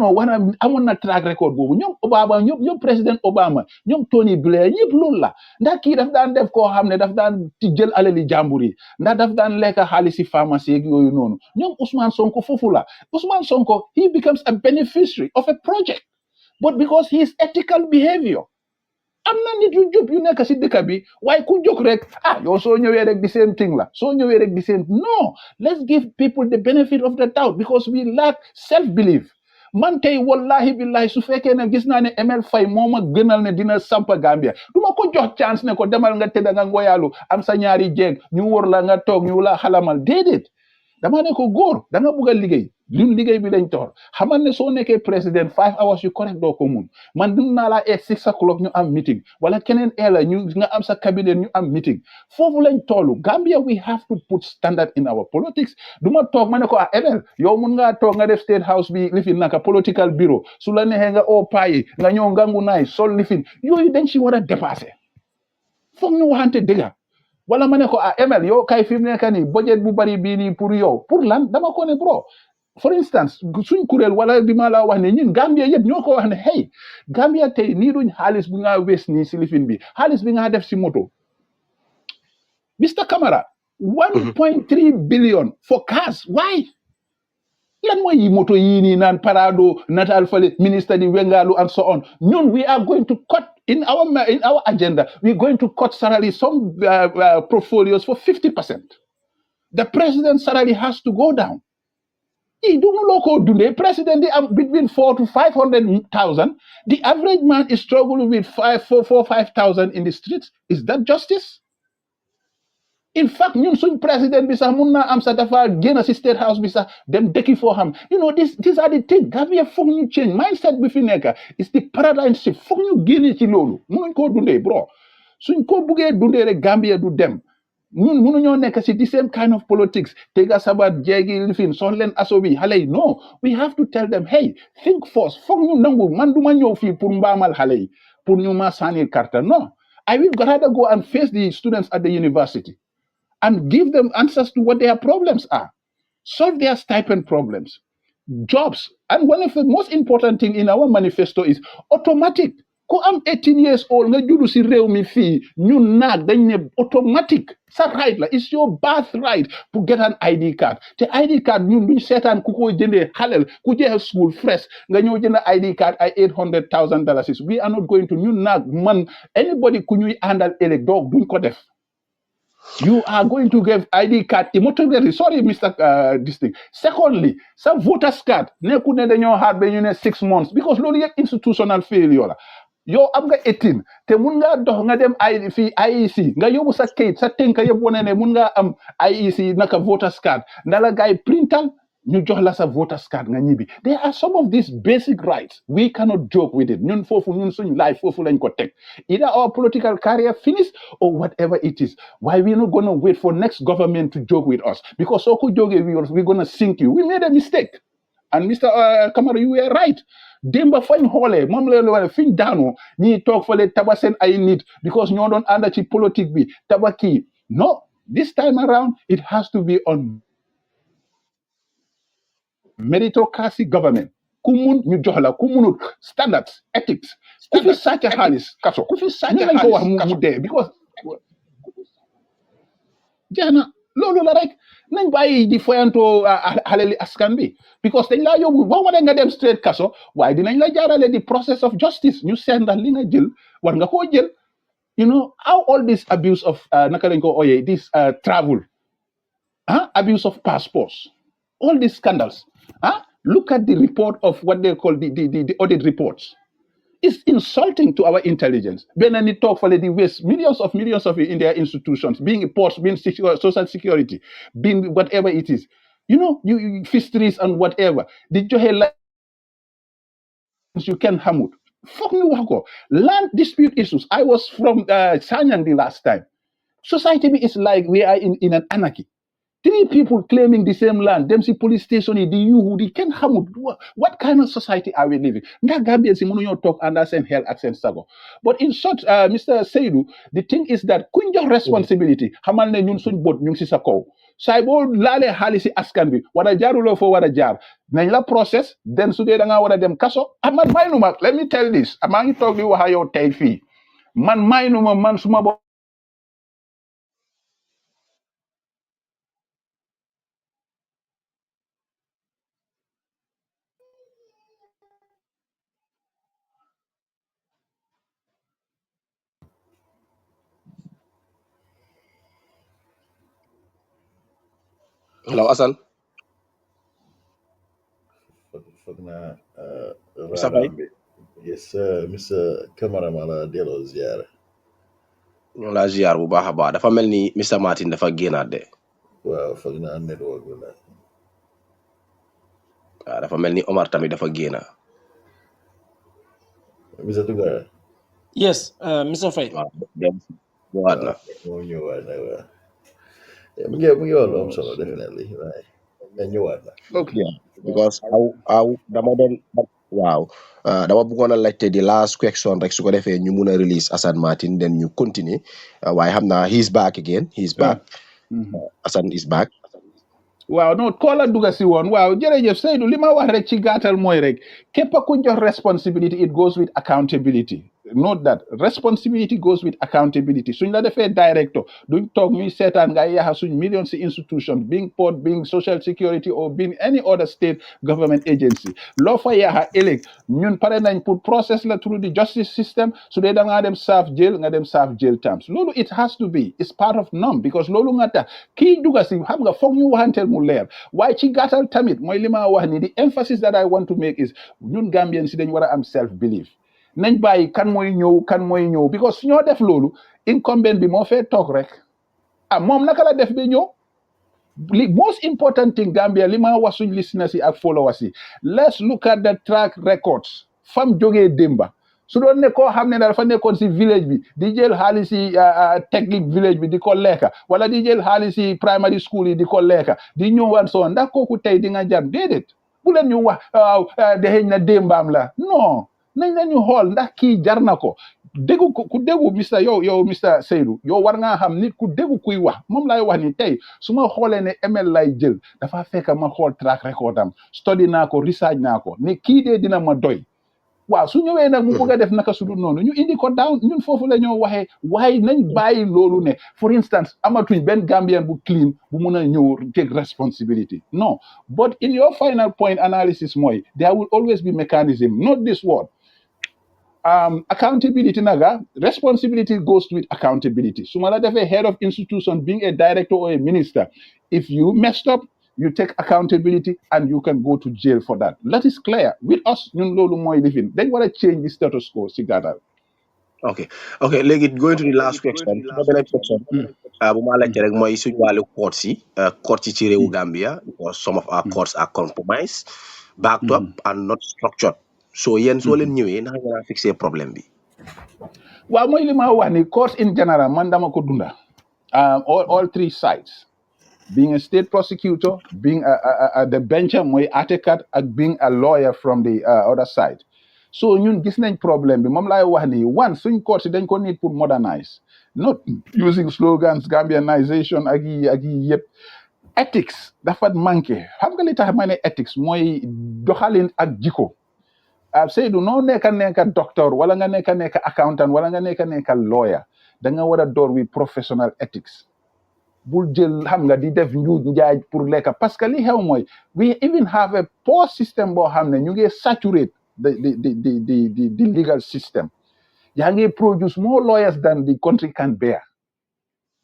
amoon na track record boobu ñoom Obama ñoom président Obama ñoom Tony Blair ñëpp loolu la ndax kii daf daan def koo xam ne daf daan jël alali jàmbur yi ndax daf daan lekk xaalis si pharmacie ak yooyu noonu ñoom Ousmane Sonko foofu la Ousmane Sonko he becomes a beneficiary of a project but because his ethical behavior am na nit yu jub yu nekk si dëkk bi waaye ku jóg rek yow soo ñëwee rek the same thing la soo ñëwee rek the same no let's give people the benefit of the doubt because we lack self belief man tey wallahi billahi su fekkee ne gis naa ne ML Faye moo ma gënal ne dina sampa Gambia du ma ko jox chance ne ko demal nga tëdda nga ngoyaalu am sa ñaari jeeg ñu wóor la nga toog ñu la xalamal déedéet dama ne ko góor da nga bugg a liggéey ñun liggéey bi lañ toor xamal ne soo nekkee président 5 hours yu correct doo ko mun man dun naa laa 6 o'clock ñu am meeting wala keneen eela nga am sa cabinet ñu am meeting foofu lañ toolu Gambia we have to put standard in our politics du ma toog ma ne ko ML yow mun ngaa toog nga def state house bi lifin naka political bureau su la neexee nga payi nga ñëw ngangu naay sol lifin yooyu dañ si war a dépasser foog ñu waxante dëgga wala ma ne ko ML yow kay fi mu nekk nii budget bu bari bii nii pour yow pour lan dama ko ne bro for instance suñ kuréel wala bi ma la wax ne ñun Gambia yëpp ñoo ko wax ne hey Gambia tey nii duñ xaalis bi nga wés nii si lifin bi xaalis bi nga def si moto Mr. Camara 1.3 billion for cars why lan mooy yi moto yii nii naan parado natal fale ministre di wengalu and so on ñun we are going to cut in our agenda we're going to cut salary some portfolios for 50%. The president's salary has to go down. President between 4 to 500,000. The average man is struggling with 5,000 in the streets. Is that justice? In fact, ñun suñ president bi sax mun naa am sa dafa génn si state house bi sax dem dëkki foo xam these are the things Gambia foog ñu change mindset bi fi nekk is the paradigm shift foog ñu génne ci loolu munuñ koo dundee bro suñ ko buggee dundee rek Gambia du dem ñun mënuñoo nekk si the same kind of politics tega sabat jeegi lifin sox leen aso bi xale yi no we have to tell them hey think first foog ñu nangu man duma ñëw fii pour mbaamal xale yi pour ñu ma sànnil karta no I will rather go and face the students at the university and give them answers to what their problems are, solve their stipend problems, jobs. And one of the most important thing in our manifesto is automatic. Ko am 18 years old nga juddu si réew mi fii ñun naag dañ ne automatic sa right la it's your birthright to get an ID card te ID card ñun duñ seetaan ku ko jëndee xalel ku jeexal school fresh nga ñëw jënd ID card ay $800,000 we are not going to ñun naag man anybody ku ñuy àndal ëllëg doog duñ ko def. You are going to give ID card immediately. Sorry, Mr. Distinct. Secondly, some voters card. Ne kune dañoo xaar ba ñu ne 6 months because loolu yëpp institutional failure la. Yow am nga 18 te mun ngaa dox nga dem fii IEC nga yóbbu sa kayit sa tënk yëpp wane ne mun ngaa am IEC naka voters card ndala gaay printal ñu jox la sa voters card nga ñibbi. There are some of these basic rights. We cannot joke with it. Ñun foofu ñun suñ life foofu lañ ko teg. Either our political career finish or whatever it is. Why we not gonna wait for next government to joke with us? Because so could joke we're gonna sink you. We made a mistake. And Mr. Kamara, you were right. Demba fañ xoolee moom la lu fiñ daanoo ñii toog fale taba seen ay nit because ñoo doon ànd ci politique bi taba kii. No, this time around it has to be on meritocracy government ku mun ñu jox la ku munut standards ethics ku fi sàcc xaalis kaso ku fi sàcc lañ ko wax mu dee because jeex na loolu la rek nañ bàyyi di foyantoo xaleli askan bi because dañ laa yóbbu boo wane nga dem straight kaso waaye dinañ la jaarale di process of justice ñu seet ndax li nga jël war nga koo jël you know how all this abuse of naka lañ ko ooyee this travel abuse of passports all these scandals look at the report of what they call the audit reports. It's insulting to our intelligence. Ben and talk for the waste millions of in their institutions, being ports, being social security, being whatever it is. You know, you fisheries and whatever. The Johel you can hamut. Fuck me, wako. Land dispute issues. I was from Sanyang the last time. Society is like we are in an anarchy. 3 people claiming the same land. Them see police station, the you they can hamut. What kind of society are we living? Nga Gambian si munu talk under same hell accent sago. But in short, Mr. Seydu, the thing is that kunjo responsibility. Hamal ne ñun suñ bot ñu ci sa kaw. Say bo lale hali si askan bi wara jarulo fo wara jar. Nañ la process then su dee da nga wara dem kaso. Man maynuma, let me tell this. Maa ngi tok di wax yow tay fi. Man maynuma man suma bo Hello, Assan. foog naa Mr. Faye. raadam bi yes Mr. Camara mala delloo ziyaara ñu la ziar bu baax a baax dafa mel ni Mr. Martin dafa génnaat de waaw foog naa network bi la waaw dafa mel ni Omar tamit dafa génna Mr. Tungara Yes, Mr. Faye. waaw dem ñëwaat na moo ñëwaat na waaw mu ngi wax lu am solo definitely waaye nga ñëwaat na okay. yeah because aw dama doon waaw dama bëggoon a laajte di last question rek su ko defee ñu mun a release Assan Martin then ñu continue waaye xam naa he's back again he's back Assan is back waaw non koola duga si woon waaw jërëjëf Seydou li ma wax rek ci gàttal mooy rek képp ku jox responsibility it goes with accountability note that responsibility goes with accountability suñ la defee director duñ toog ñuy seetaan nga yaxa suñ millions si institution being port being social security or being any other state government agency loo fa yaxa ëllëg ñun pare nañ pour process la through the justice system su dee da ngaa dem serve jail nga dem serve jail terms loolu it has to be it's part of norm because loolu nga tax kii duga si xam nga foog ñu waxanteel mu leer waaye ci gàttal tamit mooy li ma wax ni the emphasis that I want to make is ñun Gambian si dañ war a am self belief nañ bàyyi kan mooy ñëw because ñoo def loolu incumbent bi moo fee toog rek moom naka la def ba ñëw most important thing Gambia li ma wax suñ listeners yi ak followers yi let's look at the track records fam jógee démba su doon ne koo xam ne dafa nekkoon si village bi di jël xaalis si technique village bi di ko lekka wala di jël xaalis si primary school yi di ko lekka di ñëwaat soo ndax kooku tey di nga jar déedéet bu leen ñu wax waaw de na démbaam la non nañ la ñu xool ndax kii jar na ko déggu ku déggu yow Mr Seydou yow war ngaa xam nit ku déggu kuy wax moom lay wax ni tey su ma xoolee ne ML lay jël dafa fekk ma xool track record am study naa ko research naa ko ne kii dee dina ma doy waaw su ñëwee nag mu bëgg a def naka su dul noonu ñu indi ko down ñun foofu la ñoo waxee waaye nañ bàyyi loolu ne for instance amatuñ benn Gambian bu clean bu mun a ñëw take responsibility no but in your final point analysis mooy there will always be mechanism not this word accountability naga responsibility goes with accountability su ma la defee head of institution being a director or a minister if you messed up you take accountability and you can go to jail for that that is clear with us ñun loolu mooy lifin dañ war a change the status quo si gàttal Okay. Okay. Going to the last question. The question. Bu ma laajte rek mooy suñu wàllu courts yi ci réewu Gambia because some of our courts are compromised, backed up and not structured. So yéen soo leen ñëwee naka ngeen a fixer problème bi. waaw mooy li ma wax ni courts in general man dama ko dunda all three sides being a state prosecutor being the bencher mooy àttekat ak being a lawyer from the other side so ñun gis nañ problème bi moom laay wax ni one suñ courts yi dañ ko need pour modernize not using slogans Gambianization ak yi yëpp ethics dafa manqué xam nga li tax ma ne ethics mooy doxalin ak jikko Seydou noo nekka docteur wala nga nekka accountant wala nga nekka lawyer da nga war a door with professional ethics bul jël xam nga di def njuuj njaaj pour lekka parce que li xew mooy we even have a poor system boo xam ne ñu ngi saturate the legal system yaa ngi produce more lawyers than the country can bear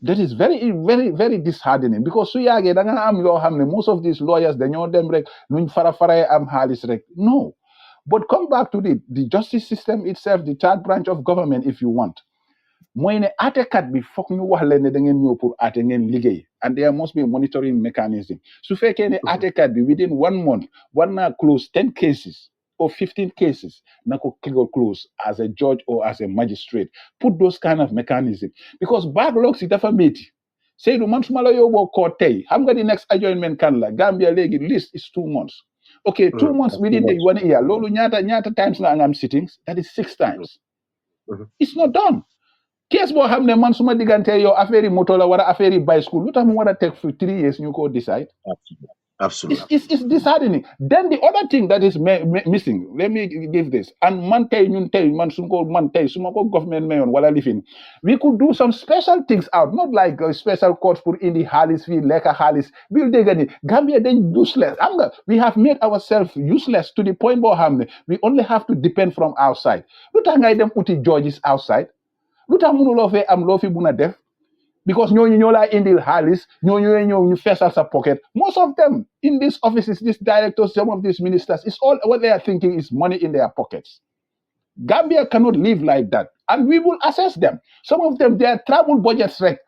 that is very very very disheartening because su yàggee da nga am yoo xam ne most of these lawyers dañoo dem rek nuñ fara am xaalis rek no but come back to the justice system itself the third branch of government if you want mooy ne àttekat bi foog ñu wax leen ne da ngeen ñëw pour àtte ngeen liggéey and there must be a monitoring mechanism su fekkee ne àttekat bi within 1 month war naa close 10 cases or 15 cases na ko close as a judge or as a magistrate put those kind of mechanism because backlogs yi dafa métti Seydou man su ma la yóbboo court tey xam nga di next adjournment kan la Gambia léegi list is 2 months okay 2 months within the 1 year loolu ñaata times na nga am sittings that is 6 times it's not done case boo xam ne man suma diggante yow affaire yi moto la war a affaire yi bicycle lu tax mu war a take for 3 years ñu ko decide Absolutely. It's disheartening. Then the other thing that is missing, let me give this. And man tay ñun tay man suñ ko man tay suma ko government mayon wala lifin. We could do some special things out, not like a special court for indi halis fi leka halis. Bil degani Gambia then useless. We have made ourselves useless to the point bo xamne we only have to depend from outside. Lu tax ngay dem uti judges outside? Lu tax mënuloo fee am loo fi buna def? Because ñoo la indil xaalis ñoo ñu feesal sa pocket most of them in these offices these directors some of these ministers it's all what they are thinking is money in their pockets Gambia cannot live like that and we will assess them some of them their travel budgets rek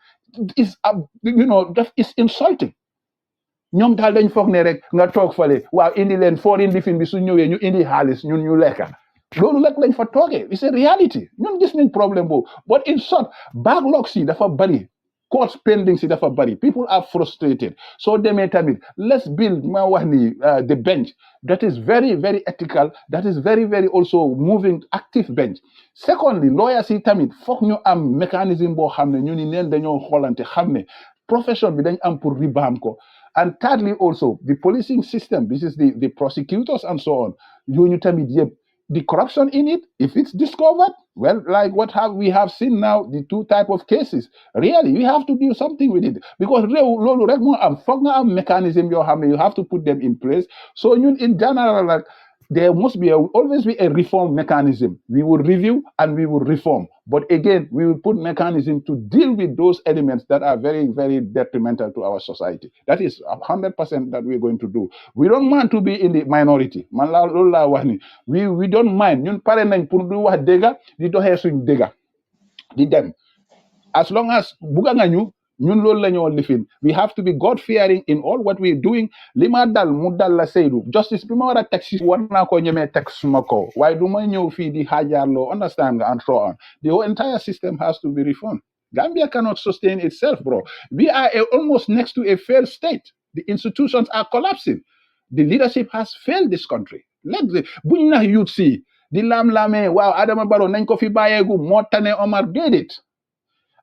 is that is insulting ñoom daal dañ foog ne rek nga toog fale waaw indi leen foreign lifin bi su ñëwee ñu indi xaalis ñun ñu lekka loolu rek lañ fa toogee it's a reality ñun gis nañ problème boobu but in short backlogs yi dafa bari court pending si dafa bari people are frustrated so demee tamit let's build ma wax ni the bench that is very very ethical that is very very also moving active bench secondly lawyers yi tamit foog ñu am mécanisme boo xam ne ñu ni neen dañoo xoolante xam ne profession bi dañ am pour ribam ko and thirdly also the policing system this is the prosecutors and so on yooyu tamit yëpp the corruption in it, if it's discovered, well, like we have seen now, the 2 type of cases. Really, we have to do something with it because mechanism you have to put them in place. So in general, like there must always be a reform mechanism. We will review and we will reform. But again, we will put mechanism to deal with those elements that are very, very detrimental to our society. That is 100% that we're going to do. We don't want to be in the minority. We don't mind. Ñun pare nañ pour du wax dëgga di doxee suñ dëgga di dem. As long as buga nga ñu ñun loolu la ñoo lifin we have to be God fearing in all what we're doing li ma dal mu dal la Seydou justice bi ma war a teg si war naa koo ñemee teg suma ko waaye du ma ñëw fii di xaajaarloo understand nga and so on the whole entire system has to be reformed. Gambia cannot sustain itself, bro. We are almost next to a failed state. The institutions are collapsing. The leadership has failed this country. Let the buñ na youth see di lam-lamee waaw Adama Barrow nañ ko fi bàyyeegu moo tane Omar déedéet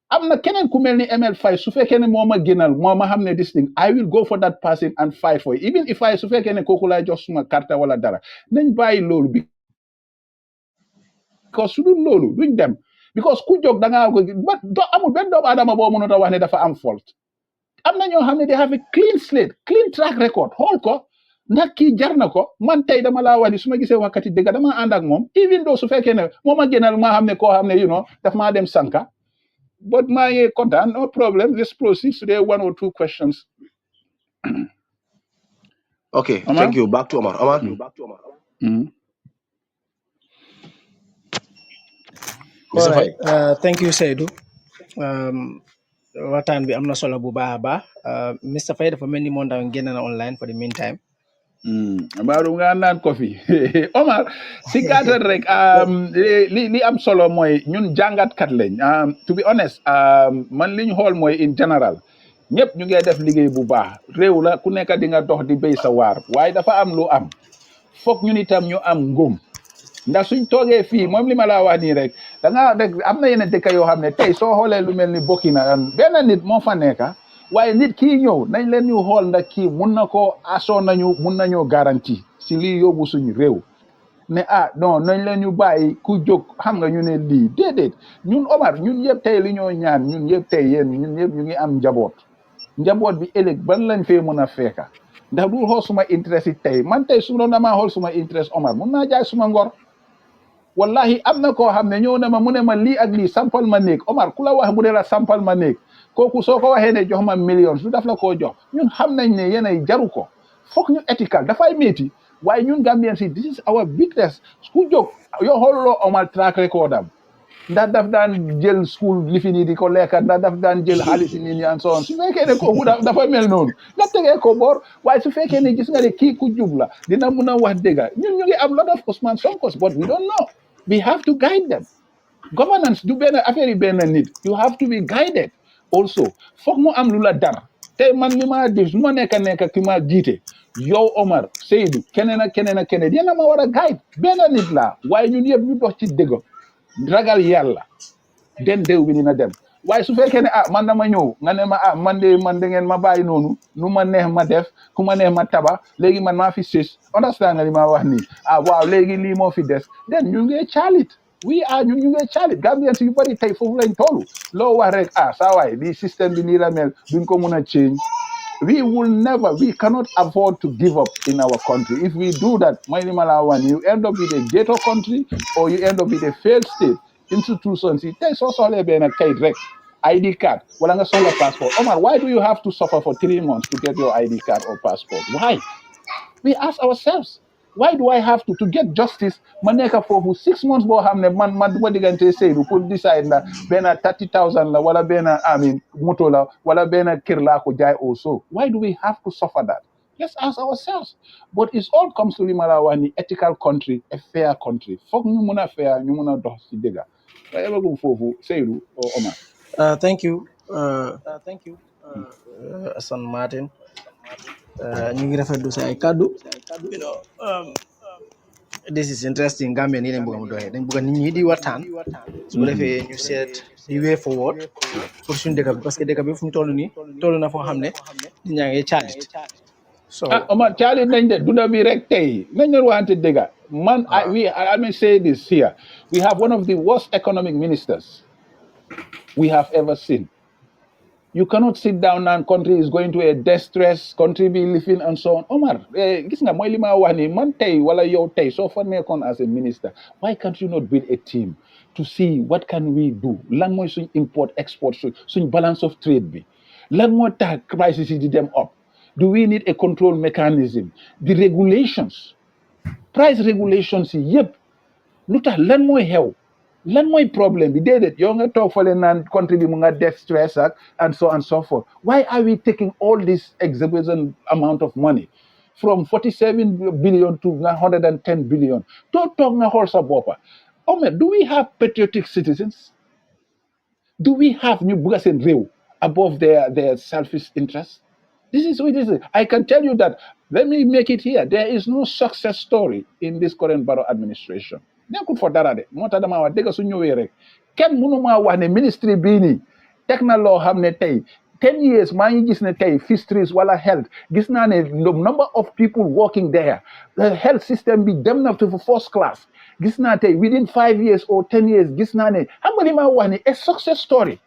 am na keneen ku mel ni ML Faye su fekkee ne moo ma gënal moo ma xam ne this thing I will go for that person and fight for it even if I su fekkee ne kooku laay jox suma carte wala dara nañ bàyyi loolu because su dul loolu duñ dem because ku jóg da ngaa ba amul benn doomu aadama boo mënut a wax ne dafa am fault am na ñoo xam ne they have a clean slate clean track record xool ko ndax kii jar na ko man tey dama laa wax ni su ma gisee wakkati dëgg dama ànd ak moom even though su fekkee ne moo ma gënal maa xam ne koo xam ne daf maa dem sanka but maa ngi kontaan no problem let's proceed today 1 or 2 questions. Okay, Omar? thank you. Back to Omar. Omar. All right. Thank you, Seydou. Waxtaan bi am na solo bu baax a baax Mr. Faye dafa mel ni moom tamit génn na online for the meantime. Baaru nga naan ko fi Omar si gàttal rek li am solo mooy ñun jàngatkat lañ to be honest man li ñu xool mooy in general ñëpp ñu ngi def liggéey bu baax réew la ku nekk di nga dox di béy sa waar waaye dafa am lu am foog ñun itam ñu am ngëm ndax suñ toogee fii moom li ma laa wax nii rek da nga rek am na yeneen dëkk yoo xam ne tey soo xoolee lu mel ni Burkina benn nit moo fa nekka waaye nit kii ñëw nañ leen ñu xool ndax kii mun na koo mun nañoo garantie si lii yóbbu suñu réew ne non nañ leen ñu bàyyi ku jóg xam nga ñu ne lii déedéet ñun Omar ñun yëpp tey li ñoo ñaan ñun yëpp tey ñun yëpp ñu ngi am njaboot bi ëllëg ban lañ fee mën a fekka ndax du xool suma interest yi tey man tey su doon damaa xool suma interest Omar mun naa jaay suma ngor wallahi am na koo xam ne ñëw na ma mu ne ma lii ak lii sampal ma néeg Omar ku la wax mu ne la sampal ma néeg kooku soo ko waxee ne jox ma million su daf la koo jox ñun xam nañ ne yéenay jaru ko foog ñu ethical dafay métti waaye ñun Gambien si this is our weakness ku jóg yoo xooluloo Omar track record am ndax daf daan jël school li fi nii di ko lekka ndax daf daan jël xaalis nit ñi and so on su fekkee ne kooku dafa mel noonu nga tegee ko boor waaye su fekkee ne gis nga ne kii ku jub la dina mun a wax dëgga ñun ñu ngi am lot of Ousmane Sonko but we don't know we have to guide them governance du benn affaire yi benn nit you have to be guided also foog mu am lu la dar tey man li ma def su ma nekk ki ma jiite yow Omar Seydou keneen ak keneen yéen a ma war a guide benn nit la waaye ñun yëpp ñu dox ci dëgg ragal yàlla den déw bi dina dem waaye su fekkee ne man dama ñëw nga ne ma man de ngeen ma bàyyi noonu nu ma neex ma def ku ma neex ma taba léegi man maa fi sës understand nga li ma wax nii waaw léegi lii moo fi des den ñu ngi caalit ñun ñu ngi caalit Gambien yu bari tey foofu lañ toll loo wax rek saa waay di système bi nii la mel duñ ko mun a change we cannot afford to give up in our country. If we do that, you end up with a ghetto country or you end up with a failed state. Institutions, there's also a ID card, passport. Omar, why do you have to suffer for 3 months to get your ID card or passport? Why? We ask ourselves, why do I have to get justice? Maneka for 6 months bo hamne man what digante say to put decide na bena 30,000 la wala bena moto la wala bena kir la ko jay also. Why do we have to suffer that? Let's ask ourselves. But it all comes to Limarawani ethical country, a fair country. Fok ñu mëna fair, ñu mëna dox ci dëgga. Waaye bëgg fofu Seydou or Omar. Thank you. Assan Martin. ñu ngi rafetlu sa ay kàddu this is interesting Gambia nii lañ bëgg mu doxee dañ bëgg nit ñi di waxtaan su ko defee ñu seet di way forward pour suñu dëkk bi parce que dëkk bi fu mu toll na foo xam ne nit ñaa ngi caalit so Omar caalit nañ de dunda bi rek tey nañ leen waxante dëgg man I may say this here we have one of the worst economic ministers we have ever seen. You cannot sit down and country is going to a distress, country be living and so on. Omar, gis nga mooy li ma wax ni man tey wala yow tey soo fa nekkoon as a minister, why can't you not build a team to see what can we do? Lan mooy suñ import export suñ balance of trade bi. Lan moo tax prices yi di dem up. Do we need a control mechanism? The regulations, price regulations yi yëpp lu tax lan mooy xew lan mooy problème bi déedéet yow nga toog fale naan country bi mu nga death stress ak and so forth. Why are we taking all this exorbitant amount of money from 47 billion to 110 billion? Don't talk nga xool sa boppa. Do we have patriotic citizens? Do we have ñu bugg seen réew above their selfish interests? This is what it is. I can tell you that. Let me make it here. There is no success story in this current Barrow administration. Nekkul for dara de moo tax dama wax dëgg su ñëwee rek kenn mënu maa wax ne ministry bii nii teg na loo xam ne tey 10 years maa ngi gis ne tey fisheries wala health gis naa ne the number of people working there the health system bi dem na to first class gis naa tey within 5 years or 10 years gis naa ne xam nga li ma wax ne a success story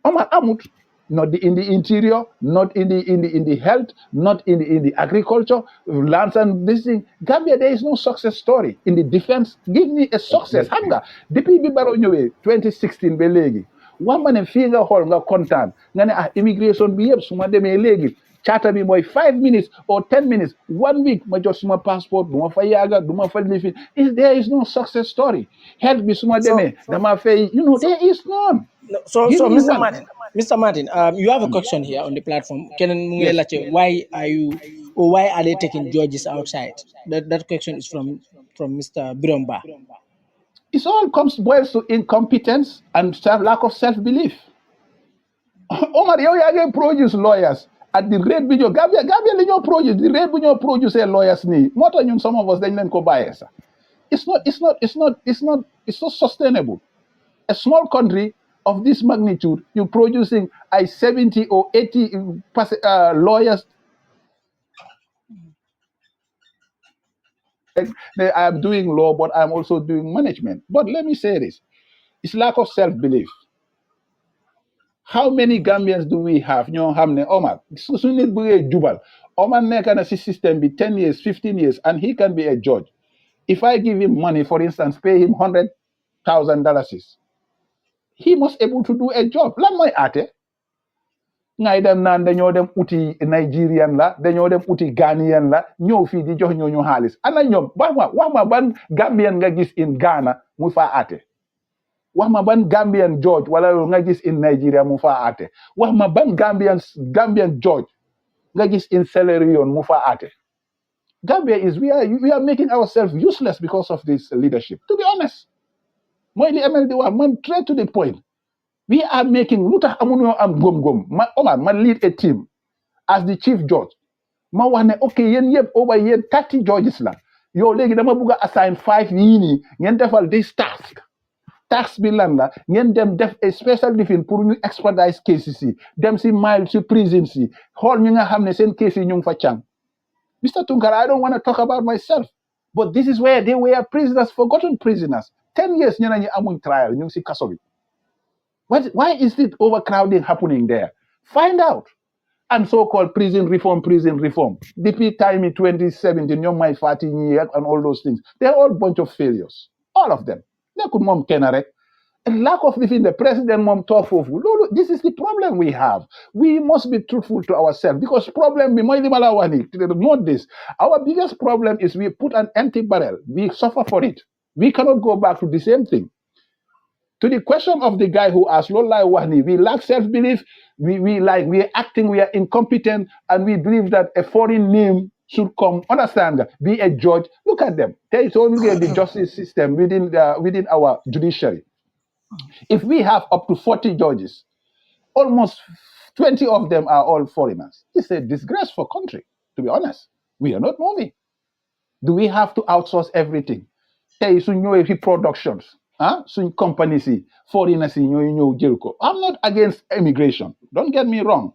amut not in the interior, not in the health, not in the agriculture, lands and this thing. Gambia, there is no success story. In the defense, give me a success. Xam nga depuis bi Barrow ñëwee 2016 ba léegi wax ma ne fii nga xool nga kontaan nga ne immigration bi yëpp su ma demee léegi charter bi mooy 5 minutes or 10 minutes 1 week ma jot suma passport du ma fa yaaga du ma fa lifin there is no success story. Health bi su ma demee dama fay there is none. So, Give me Mr. one. Martin, you have a question here on the platform. Yes. Why are you, or why are they taking judges outside? That question is from Mr. Biromba. It all boils to incompetence and lack of self-belief. Omar, yow yaa ngi produce lawyers at the rate bi ñoo Gambia li ñoo produce the rate bi ñoo produce lawyers nii moo tax ñun some of us dañ leen ko bàyyee sax. It's not sustainable. A small country of this magnitude, you're producing 70 or 80 lawyers. I'm doing law, but I'm also doing management. But let me say this. It's lack of self-belief. How many Gambians do we have? Ñoo xam ne Omar su nit bëggee jubal Omar nekk na si system bi 10 years 15 years and he can be a judge. If I give him money, for instance, pay him $100,000, he must able to do a job. Lan mooy ate ngay dem naan dañoo dem uti Nigerian la dañoo dem uti Ghanaian la ñëw fii di jox ñooñu xaalis ana ñoom wax ma ban Gambian nga gis in Ghana mu fa ate wax ma ban Gambian George wala nga gis in Nigeria mu fa ate wax ma ban Gambian George nga gis in Sierra Leone mu fa ate. Gambia is we are making ourselves useless because of this leadership. To be honest, mooy li MLD wax man straight to the point. We are making lu tax amuñoo am gom-gom Omar man lead a team as the chief judge ma wax ne ok yéen yëpp over yéen 30 judges la yow léegi dama bugg a assign 5 yii nii ngeen defal this task bi lan la ngeen dem def a special lifin pour ñu expedite cases yi dem si mile si prisons yi xool ñi nga xam ne seen case yi ñu ngi fa càng Mr. Tunkara, I don't want to talk about myself but this is where they were prisoners, forgotten prisoners 10 years ñu nañu amuñ trial ñu ngi si kaso bi. Why is it overcrowding happening there? Find out. And so-called prison reform. Depuis time in 2017, my 14 years and all those things. They're all bunch of failures. All of them. They could mom kenarek. A lack of living the president mom talk of. This is the problem we have. We must be truthful to ourselves because problem note this. Our biggest problem is we put an empty barrel. We suffer for it. We cannot go back to the same thing. To the question of the guy who asked, Lola Wahni, we lack self-belief, we are acting, we are incompetent, and we believe that a foreign name should come, understand, be a judge. Look at them. There is only the justice system within our judiciary. If we have up to 40 judges, almost 20 of them are all foreigners. It's a disgrace for country, to be honest. We are not moving. Do we have to outsource everything? Tey suñ ñëwee fi productions suñ companies yi foreigners yi ñooy ñëw jël ko. I'm not against immigration, don't get me wrong,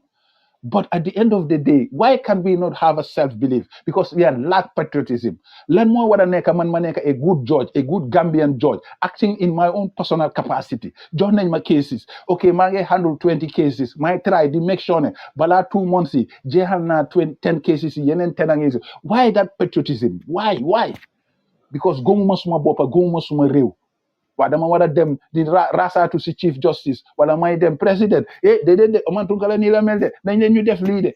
but at the end of the day why can we not have a self-belief because we are lack patriotism. Lan moo war a nekk man ma nekk a good judge, a good Gambian judge acting in my own personal capacity. Jox nañ ma cases okay maa ngi handle 20 cases maa ngi try di make sure ne balaa 2 months yi jeexal naa 10 cases yi yeneen 10 a ngi why that patriotism why because gëmuma suma boppa gëmuma suma réew waa dama war a dem di rasaatu si chief justice wala may dem président déedéet de Oman Tunkara nii la mel de nañ leen ñu def lii de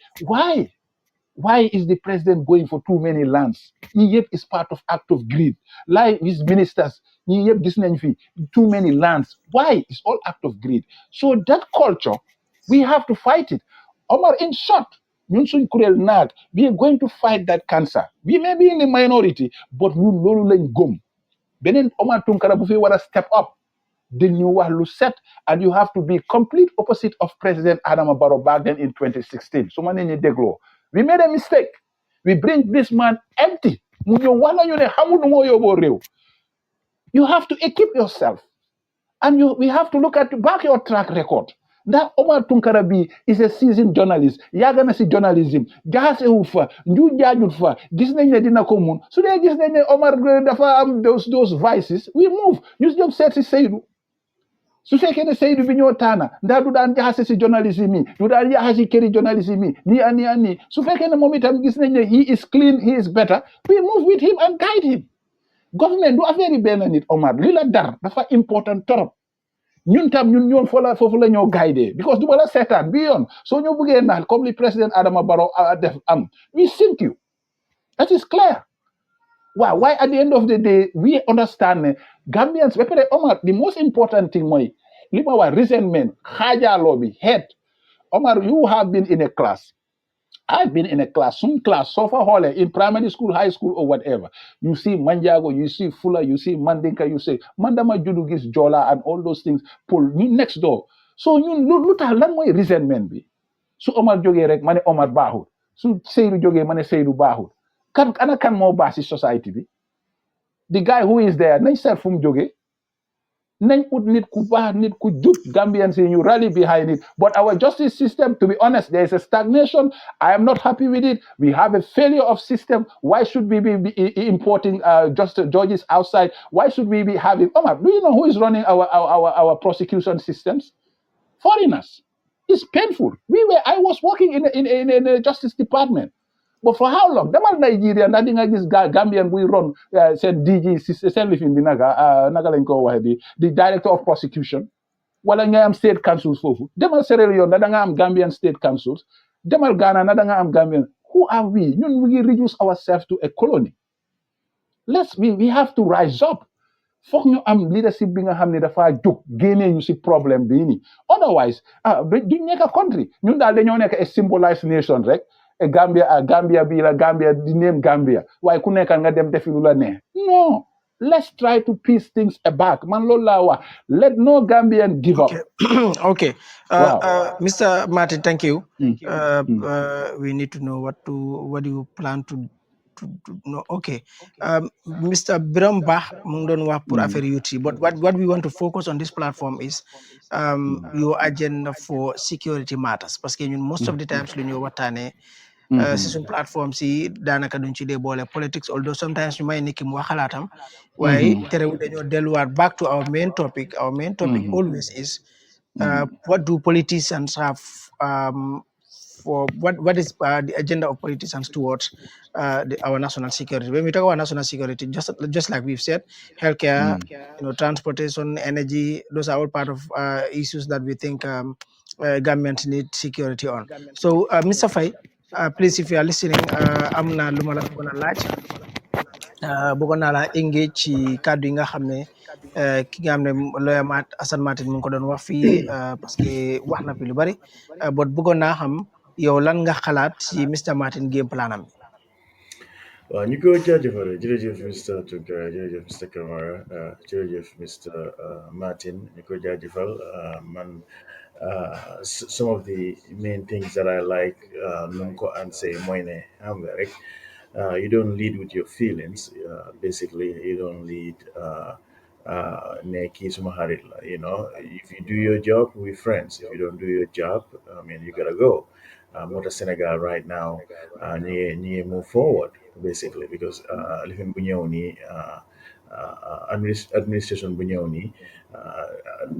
why is the president going for too many lands yii yëpp is part of act of greed like his ministers ñi yëpp gis nañ fi too many lands. Why? It's all act of greed. So that culture, we have to fight it. Omar, in short, ñun suñ kuréel naag, we are going to fight that cancer. We may be in the minority, but ñun loolu lañ gëm. Beneen Omar Tunkara bu fi war a step up. The new Walu set, and you have to be complete opposite of President Adama Barrow back then in 2016. So many deglo. We made a mistake. We bring this man empty. You have to equip yourself, and we have to look at back your track record. That Omar Tunkarabi is a seasoned journalist. Yagana si journalism. Jahase ufa, nju jajut fa. Gis nañ ne dina ko mun. So they gis nañ ne Omar dafa am those vices. We move. Use them set si Seydou. Su fekkee ne Seydou bi ñoo taana ndax du daan jaxase si journalisme yi du daan jaxase këri journalisme yi nii ak nii ak nii su fekkee ne moom itam gis nañ ne he is clean, he is better, we move with him and guide him. Government du affaire yi benn nit Omar li la dar dafa important torop ñun tam ñun ñoon foofu la ñoo guidé because du la seetaan bi yoon soo ñu bëggee naan comme li président Adama Barrow def am we sink you, that is clear. Wow, why at the end of the day we understand Gambians ba pare Omar the most important thing mooy li ma wax resentment xaajaloo bi hate. Omar, you have been in a class. I've been in a class, some class, so far hole in primary school, high school, or whatever. You see Manjago, you see Fuller, you see Mandinka, you say Mandama Judugis Jola and all those things pull next door. So you look at lan moy resentment be. So Omar joge rek mané Omar Bahut. So Seydou joge mané Seydou Bahut. Kan mo basi society be. The guy who is there, nañ seet fu mu jógee nañ ut nit ku baax nit ku jub Gambians yi ñu rally behind it. But our justice system, to be honest, there is a stagnation. I am not happy with it. We have a failure of system. Why should we be importing just judges outside? Why should we be having Omar, do you know who is running our prosecution systems? Foreigners. It's painful. I was working in the Justice Department. But for how long? Damal Nigeria, nothing like this Gambian we run said DG send lifin binaga naga lañ ko waxe the director of prosecution wala nga am state councils fofu. Demal Sierra Leone da nga am Gambian state councils. Demal Ghana na da nga am Gambian. Who are we? Ñun we reduce ourselves to a colony. We have to rise up. Foog ñu am leadership bi nga xam ne dafa jóg génnee ñu si problème bii nii otherwise duñ nekk a country ñun daal dañoo nekk a symbolized nation rek Gambia bii la Gambia di name Gambia waaye ku nekk nga dem defi lu la neex non let's try to piece things back man loolu laa wax let no Gambian give up. Okay. Okay. Wow. Mr. Martin, thank you. Mm. We need to know what do you plan to know. Okay. Mr. Biramba mu ngi doon wax pour affaire youth yi, but what we want to focus on this platform is your agenda for security matters parce que ñun most of the times lu ñu waxtaanee si suñ platform si daanaka duñ ci dee boole politics, although sometimes ñu may nit ki mu wax xalaatam waaye terewul dañoo delluwaat back to our main topic. Our main topic always is what do politicians have for what is the agenda of politicians towards our national security. When we talk about national security, just like we've said, healthcare, transportation, energy, those are all part of issues that we think government need security on. So, Mr. Fay, please, if you are listening, am na lu ma la bëggoon a laaj bëggoon naa la engage ci kàddu yi nga xam ne ki nga xam ne lawyer Assan Martin mu ngi ko doon wax fii parce que wax na fi lu bari but bëggoon naa xam yow lan nga xalaat ci Mr. Martin game planam bi. waaw ñu ko jaajëfal jërëjëf Mr. Tunkara jërëjëf Mr. Camara jërëjëf Mr. Martin ñu ko jaajëfal man some of the main things that I like nu mu ko and say mooy ne xam nga rek you don't lead with your feelings basically you don't lead ne kii suma xarit la if you do your job we friends if you don't do your job I mean you gotta go moo tax Sénégal right now ñi move forward basically because lifin bu ñëw nii administration bu ñëw nii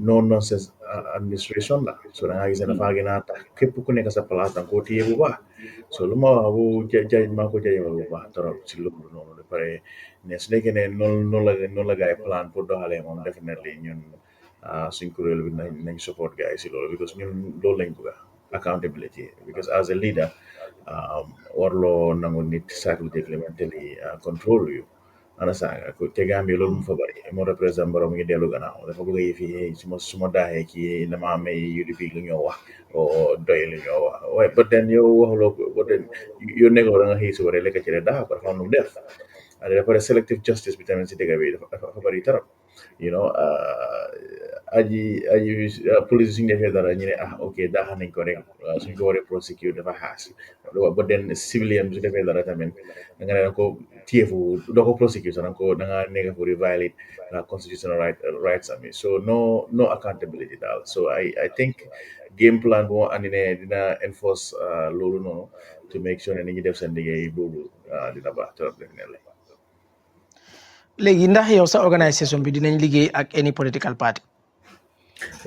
no nonsense administration la so da nga gis ne dafa gën a tax képp ku nekk sa place da nga koo téye bu baax so lu ma wax bu maa ko jaajëfal bu baax trop si loolu noonu de pare ne su nekkee ne noonu la gars yi plan pour doxalee moom definitely ñun suñ kuréel bi nañ support gars yi si loolu because ñun loolu lañ bëgg accountability because as a leader warloo nangu nit psychologically mentally control you understand nga ko te Gambie loolu mu fa bari moo tax président Barrow mu ngi dellu gannaaw dafa bëgg a yëf yi su ma daaxee kii dama may UDP lu ñoo wax o doy lu ñoo wax waaye but then yow waxuloo ko but then yow nekkoo da nga xëy suba rek lekk ci rek daax ko dafa am lu mu def dafa pare selective justice bi tamit si dëgg bi dafa bari trop you know aji police suñu defee dara ñu ne ok daax nañ ko rek suñ ko waree prosecute dafa xaas but then civilian su defee dara tamit da nga ne ko TFO doko prosecute ko da nga nega for violate constitutional rights ami so no accountability dal so I think game plan bo andi ne dina enforce lolu no to make sure ne ni def sen liggéey bobu dina baax trop definitely léegi ndax yow sa organisation bi dinañ liggéey ak any political party.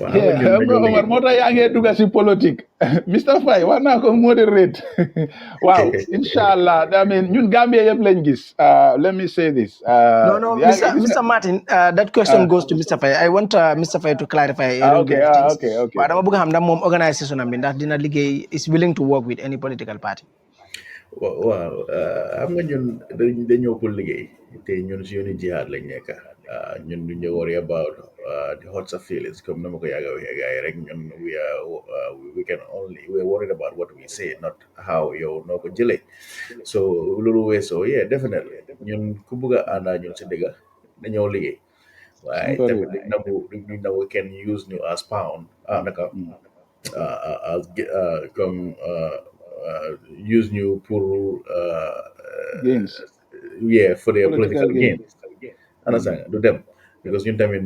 waaw yeah xam nga Omar moo tax yaa ngi dugg si politique Mr Faye wax naa ko moderate waaw inshallah I mean ñun Gambia yëpp lañ gis let me say this no Mr Martin that question goes to Mr Faye I want Mr Faye to clarify okay waaw dama bëgg xam ndax moom organisation am bi ndax dina liggéey is willing to work with any political party. waaw xam nga ñun dañoo ko liggéey te ñun si yooni jihaad lañ nekk ñun du ñu worry about the hurts of feelings comme na ma ko yàgg a waxee gars yi rek ñun we're worried about what we say not how yow noo ko jëlee so loolu weesoo yeah definitely ñun ku bugg a àndaa ñun si dëgga dañoo liggéey waaye tamit duñ nangu kenn use ñu as pound naka comme use ñu pour gains yeah for their political gain understand du dem because ñun tamit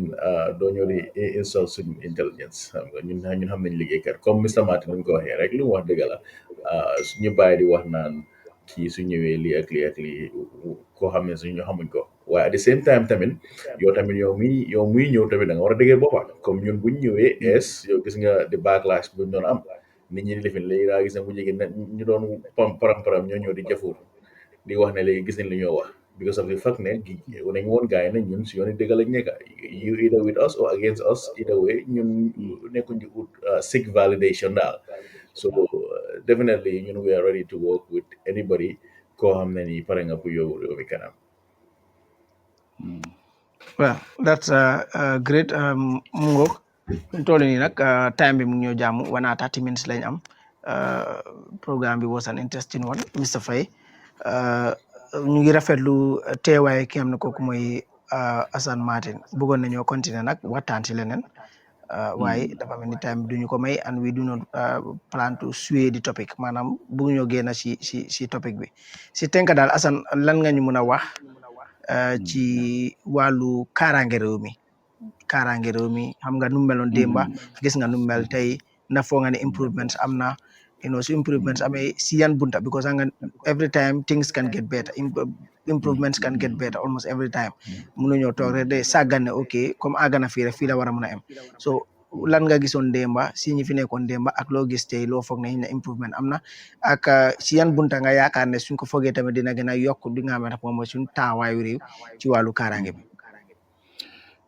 doo ñëw di insult suñu intelligence xam nga ñun xam nañ liggéeykat comme Mr Martin ni mu ko waxee rek lu mu wax dëgg la suñu bàyyi di wax naan kii su ñëwee lii ak lii ak lii koo xam ne suñu xamuñ ko waaye at the same time tamit yow muy ñëw tamit da nga war a déggee boppam comme ñun buñ ñëwee yow gis nga di backlash buñ doon am nit ñi di lifin léegi daa gis ne bu jege ñu doon param ñoo ñëw di jëfur di wax ne léegi gis nañ li ñoo wax because of the fact ne nañ woon gars yi ne ñun si yoon i dëgg lañ nekk you either with us or against us either way ñun nekkuñ di ut seek validation daal so definitely ñun we are ready to work with anybody koo xam ne nii pare nga pour yóbbu réew mi kanam. Well that's great mu ngoog fi mu toll nii nag time bi mu ngi ñëw jàmm 1 hour 30 minutes lañ am programme bi was an interesting one Mr Faye ñu ngi rafetlu teewaay ki xam ne kooku mooy Assan Martin bëggoon nañoo continuer nag waxtaan ci leneen waaye dafa mel ni time bi duñu ko may and we do not plan to sway the topic maanaam bëgguñoo génn si topic bi si tënk daal Assan lan nga ñu mën a wax ci wàllu kaaraange réew mi xam nga nu meloon démba gis nga nu mel tey ndax foo nga ne improvements am na su improvements amee si yan bunta because nga every time things can get better improvements can get better almost every time mënuñoo toog rek de sàggan ne ok comme àggana fii rek fii la war a mën a am so lan nga gisoon démba si ñi fi nekkoon démba ak loo gis tey loo foog ne improvement am na ak si yan bunta nga yaakaar ne suñ ko foogee tamit dina gën a yokk di nga xamante moom mooy suñ taawaayu réew ci wàllu kaaraange bi.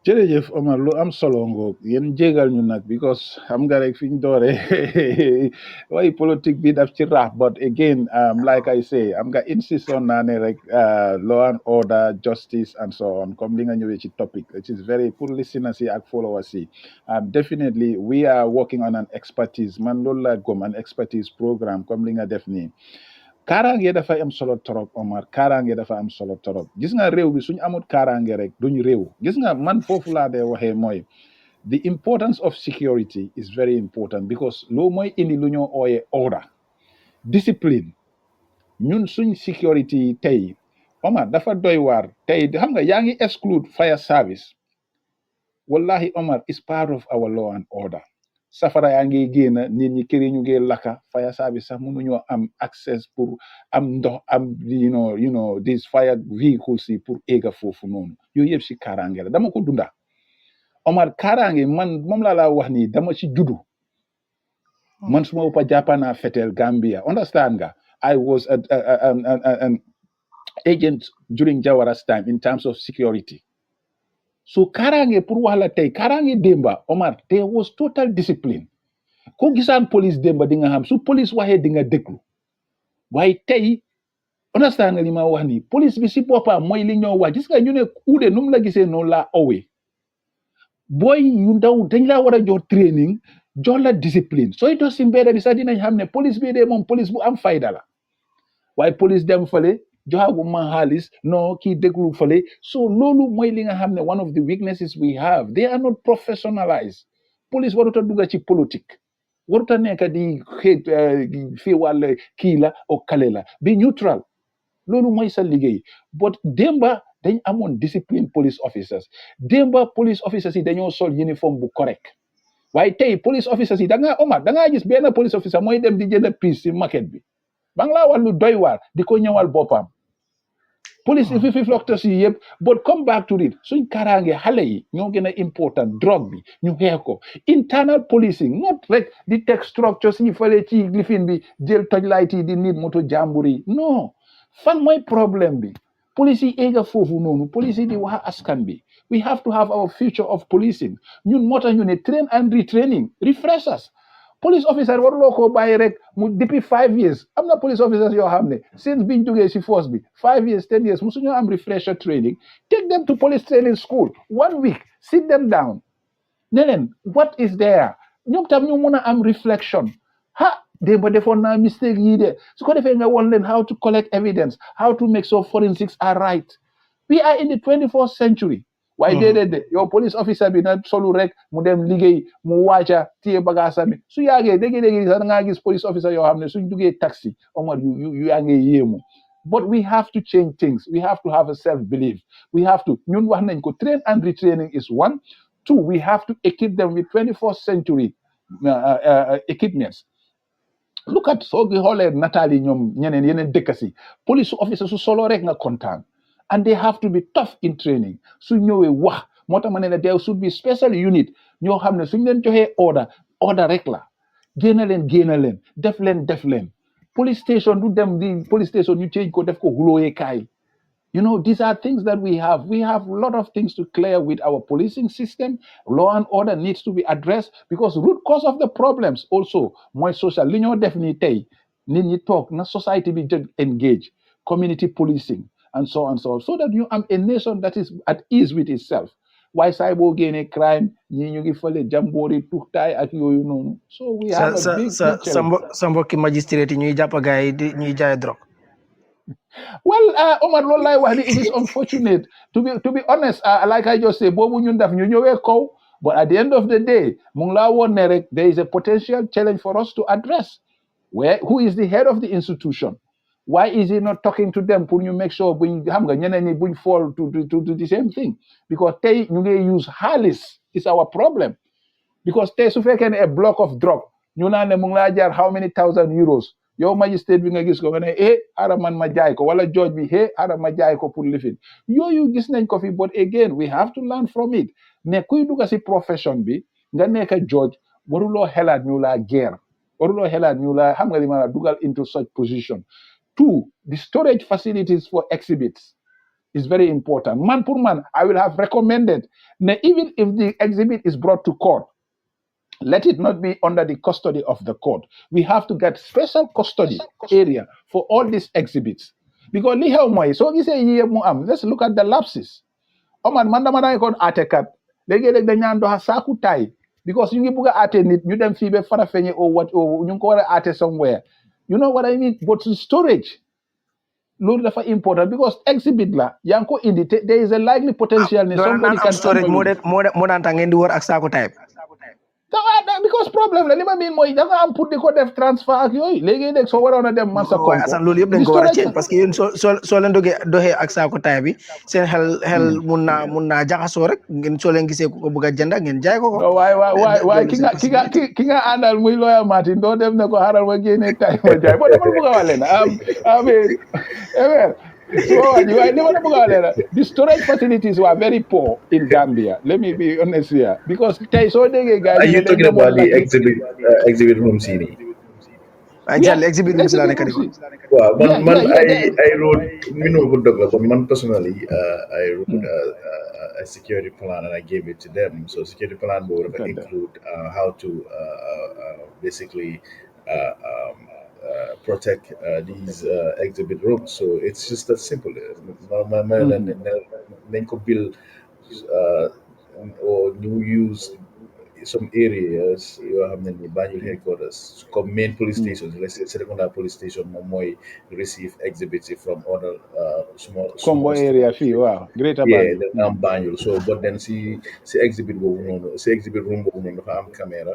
jërëjëf Omar lu am solo ngoog yéen jégal ñu nag because xam nga rek fi ñu dooree way politique bi daf ci raax but again like I say am nga insist on naa ne rek law and order justice and so on comme li nga ñëwee ci topic which is very pour listeners yi ak followers yi definitely we are working on an expertise man loolu la gom an expertise programme comme li nga def nii kaaraange dafa am solo torop Omar kaaraange dafa am solo torop gis nga réew bi suñu amut kaaraange rek duñu réew gis nga man foofu laa dee waxee mooy the importance of security is very important because loo mooy indi lu ñoo ooyee order discipline ñun suñ security tey Omar dafa doy waar tey xam nga yaa ngi exclude fire service wallahi Omar is part of our law and order safara yaa ngi génn nit ñi kër yi ñu ngi lakka fire service sax mënuñoo am access pour am ndox am you know these fire vehicles yi pour éega foofu noonu yooyu yëpp si kaaraange la dama ko dunda Omar kaaraange man moom laa la wax nii dama ci juddu man suma uppa jàppanaa fetel Gambia understand nga I was an agent during Jawara's time in terms of security so kaaraange pour wax la tey kaaraange démba Omar there was total discipline ko gisaan police démba di nga xam su police waxee di nga déglu waaye tey understand nga li ma wax ni police bi si boppam mooy li ñoo wax gis nga ñu ne uude nu mu la gisee noonu laa owee booy yu ndaw dañ laa war a jox training jox la discipline sooy dox si mbedd bi sax dinañ xam ne police bi de moom police bu am fayda la waaye police dem fële joxagu ma xaalis non kii déglu fële so loolu mooy li nga xam ne one of the weaknesses we have they are not professionalized police warut a dugga ci politique warut a nekk di xeet fii wàll kii la o kale la bi neutral loolu mooy sa liggéey but démba dañ amoon discipline police officers démba police officers yi dañoo sol uniforme bu correct waaye tey police officers yi da ngaa gis benn police officer mooy dem di jënd piece si market bi ba nga laa wax lu doy waar di ko ñëwal boppam police yi fi flocteurs yi yëpp but come back to it suñ kaaraange xale yi ñoo gën a important drogue bi ñu xeex ko internal policing not rek di teg structures yi fale ci lifin bi jël toj light yi di nit moto jàmbur yi non fan mooy problème bi police yi éega foofu noonu police yi di wax askan bi we have to have our future of policing ñun moo tax ñu ne train and retraining refreshers police officer waruloo koo bàyyi rek mu depuis 5 years am na police officers yoo xam ne since biñ duggee si force bi 5 years 10 years musuñoo am refresher training take them to police training school 1 week sit them down ne leen what is there ñoom tam ñu mun a am reflection ha démb defoon naa mistake yii de su ko defee nga won leen how to collect evidence how to make sure forensics are right we are in the 21st century waaye déedéet de yow police officer bi na solu rek mu dem liggéey mu waaca téye bagaasam su yàggee dégg-dégg sax da ngaa gis police officer yoo xam ne suñ duggee taxi Omar yu yaa ngi yéemu but we have to change things we have to have a self belief we have to ñun wax nañ ko train and retraining is one two we have to equip them with 21st century equipments look at soo gi xoolee nataal yi ñoom ñeneen yeneen dëkk si police officer su solo rek nga kontaan and they have to be tough in training su ñëwee wax moo tax ma ne la there should be special unit ñoo xam ne suñ leen joxee order rek la génna leen def leen police station du dem di police station ñu change ko def ko xulóoyee kaay these are things that we have. We have a lot of things to clear with our policing system. Law and order needs to be addressed because root cause of the problems also more social. Li ñoo def ni tey nit ñi toog na society be engage community policing and so on so that you am a nation that is at ease with itself. Why saay boo génnee crime ñii ñu ngi fële jàmboori tuxtaay ak yooyu noonu. So we have a big challenge. sa mbokki magistrate yi ñuy jàpp gaay yi di ñuy jaay drogue. Well, Omar Lollai Wahdi, it is unfortunate. To be honest, like I just say, Bobu Nyundaf Nyunyowe Ko, but at the end of the day, Mungla Nerek, there is a potential challenge for us to address. Who is the head of the institution? Why is he not talking to them? Pour you make sure when you fall to the same thing? Because they use Halis is our problem. Because they su fekkee a block of drug ñu naan ne mu ngi laa jaar how many thousand euros yow magistrate bi nga gis ko nga ne xaaral man ma jaay ko wala judge bi xaaral ma jaay ko pour lifin yooyu gis nañ ko fi but again we have to learn from it ne kuy dugga si profession bi nga nekk judge waruloo xelaat ñu laa guerre waruloo xelaat ñu laa xam nga li ma la dugal into such position. Two, the storage facilities for exhibits is very important. Man pour man, I will have recommended that even if the exhibit is brought to court, let it not be under the custody of the court. We have to get special custody area for all these exhibits. Because li xew mooy soo gisee yii mu am let's look at the lapses. Man dama daan kon aatekat léegi-léeg dañ naan doxa saaku taay because ñu ngi bugg a aate nit ñu dem fii ba Farafenni or what or ñu ngi ko war a aate somewhere. You know what I mean? But storage loolu dafa important because exhibit la yaa ngi ko indi te there is a likely potential ne somebody can storage moo daan tax ngeen di wër ak saaku taay because problem la li ma miin mooy da nga am pour di ko def transfer ak yooyu léegi-léeg soo waroon a dem man sa waaye Assane loolu yëpp dañ ko war a change parce que yéen soo leen doxee ak saako taay bi seen xel mun naa jaxasoo rek ngeen soo leen gisee ku ko bëgg a jënd ngeen jaay ko waaye ki nga àndal muy lawyer Martin doo dem ne ko xaaral ma génnee taay ma jaay boo dama bëgg a wax leen the storage facilities were very poor in Gambia. Let me be honest here. Because are you talking about the exhibit room CD? exhibit rooms la nekk Well, I wrote, man personally, I wrote a security plan and I gave it to them. So security plan would include how to basically protect these exhibit rooms. So it's just that simple. Mhm. Nañ ko build uh, or ñu use some areas yoo xam ne ni Banjul headquarters comme main police Mm. stations, let's say Serekunda police station moom mooy receive exhibits from other Combo small area stores. fii waaw Greater Yeah, Banjul. then am Banjul. So but then si exhibit boobu noonu si exhibit room boobu noonu dafa am caméra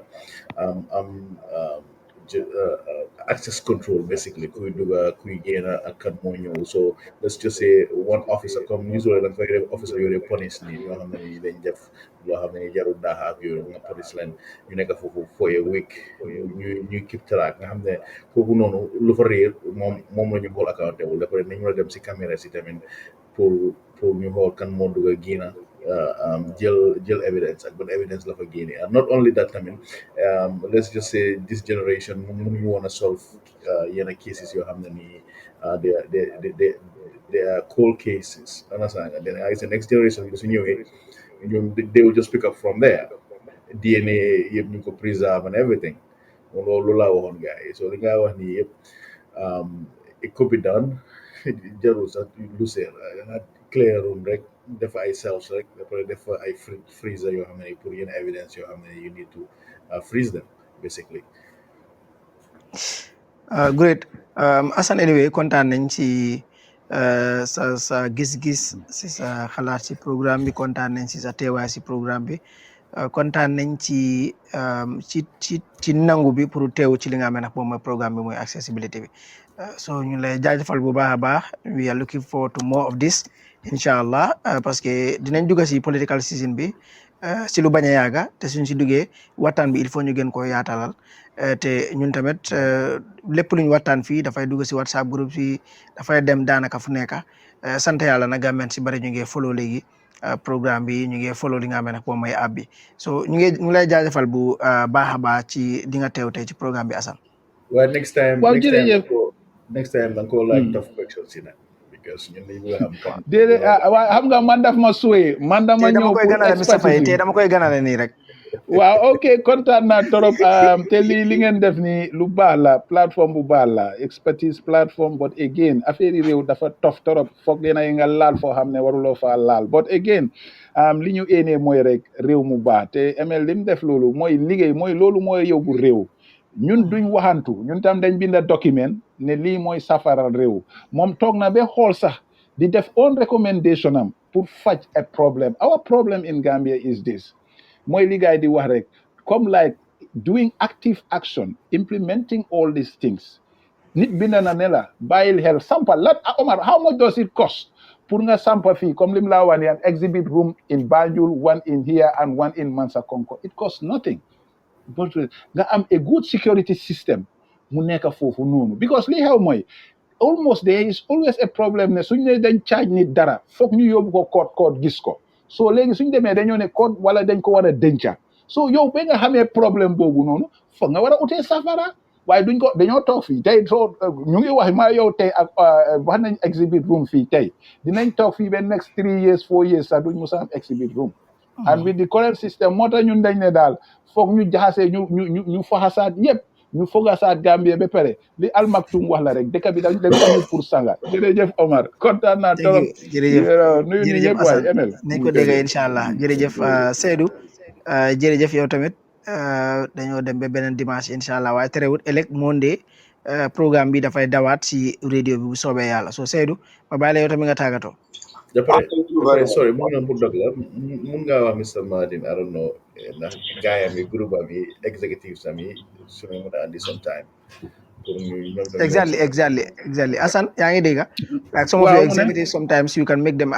access control basically kuy dugga kuy génn ak kan moo ñëw. So let's just say one officer comme usually da nga fay def officer yooyu police nii ñoo xam ne ni dañ def loo xam ne ni jarul daaxa ak yooyu nga police leen ñu nekk foofu for a week ñuy keep track nga xam ne kooku noonu lu fa réer moom la ñu xool accountable da pare nañu la dem si caméra si tamit pour ñu xool kan moo dugg a génn jël evidence ak ban evidence la fa génne and not only that tamit let's just say this generation mënuñu woon a solve yenn cases yoo xam ne nii they are cold cases understand nga then ay sa next generation bi su ñëwee ñoom they will just pick up from there. DNA yëpp ñu ko preserve and everything loolu laa waxoon gars yi so li nga wax nii yëpp it could be done jarul sax lu seer nga clear room rek def ay cells rek après def ay freezer yoo xam ne pour yenn evidence yoo xam ne you need to freeze them basically. Great. Assane anyway kontaan nañ si sa gis-gis si sa xalaat si programme bi kontaan nañ si sa teewaay si programme bi kontaan nañ ci nangu bi pour teew ci li nga xam ne nag moom mooy programme bi mooy accessibilité bi so ñu lay jaajëfal bu baax a baax we are looking forward to more of this incha allah parce que dinañ dugg si political season bi si lu bañ a yàgga te suñ si duggee waxtaan bi il faut ñu gën koo yaatalal te ñun tamit lépp luñ waxtaan fii dafay dugg si WhatsApp groupe si dafay dem daanaka fu nekk sant yàlla nag gàmmen si bari ñu ngi follow léegi programme bi ñu ngi follow li nga xam ne nag moom mooy app bi so ñu ngi lay jaajëfal bu baax a baax ci di nga teew tey ci programme bi Assane. Well, next time, waaw jërëjëf. da nga ko like tough questions in it because ñun dañu bëgg a xam kan déedéet waaw xam nga man daf ma suwee man dama tey dama ñëw koy pour ganale Mr Faye tey expertise. dama koy ganale nii rek. waaw ok kontaan naa trop te li ngeen def ni lu baax la plateforme bu baax la expertise plateforme but again affaire yi réew dafa tof trop foog dina nga laal foo xam ne waruloo faa laal but again li ñu éenee mooy rek réew mu baax te ML li mu def loolu mooy liggéey mooy loolu mooy yóbbu réew ñun duñ waxantu ñun tam dañ binda document ne lii mooy safaral réew moom toog na ba xool sax di def own recommendation am pour faj a problem our problem in Gambia is this mooy li gaay di wax rek comme like doing active action implementing all these things nit bind na ne la bàyyil xel sampa lan Omar how much does it cost pour nga sampa fii comme lim laa wax ne an exhibit room in Banjul one in here and one in Mansakonko it costs nothing but nga am a good security system mu nekk foofu noonu because li xew mooy almost there is always a problem ne suñ ne dañ charge nit dara foog ñu yóbbu ko court gis ko so léegi suñ demee dañoo ne court wala dañ ko war a denca so yow ba nga xamee problème boobu noonu foog nga war a utee safara waaye duñ ko dañoo toog fii tey soo ñu ngi wax maa yow tey ak wax nañ exhibit room fii tey dinañ toog fii ba next 3 years 4 years sax duñ musa am exhibit room and with the current system moo tax ñun dañ ne daal foog ñu jaxasee ñu faxasaat yëpp ñu fogasaat Gambie ba pare li almaktum wax la rek dëkk bi dañ ko ñëw pour sanga jërëjëf Omar kontaan naa trop jërëjëf nuyu ni jërëjëf ñëpp waay Assane ML nañ ko dégg incha allah jërëjëf Seydou jërëjëf yow tamit dañoo dem ba beneen dimanche incha allah waaye terewut ëllëg Monday programme bi dafay dawaat si radio bi bu soobee yàlla so Seydou ma bàyyi la yow tamit nga tàggatoo. Thank you very much. sorry mun na pour dog la mun ngaa wax Mr Martin I don't know ndax gaayam yi groupe am yi executives am yi su ma mën a andi sometime pour ñu ñoom tam exactly Assane yaa ngi dégg like some of waaw your mu ne executives sometimes you can make them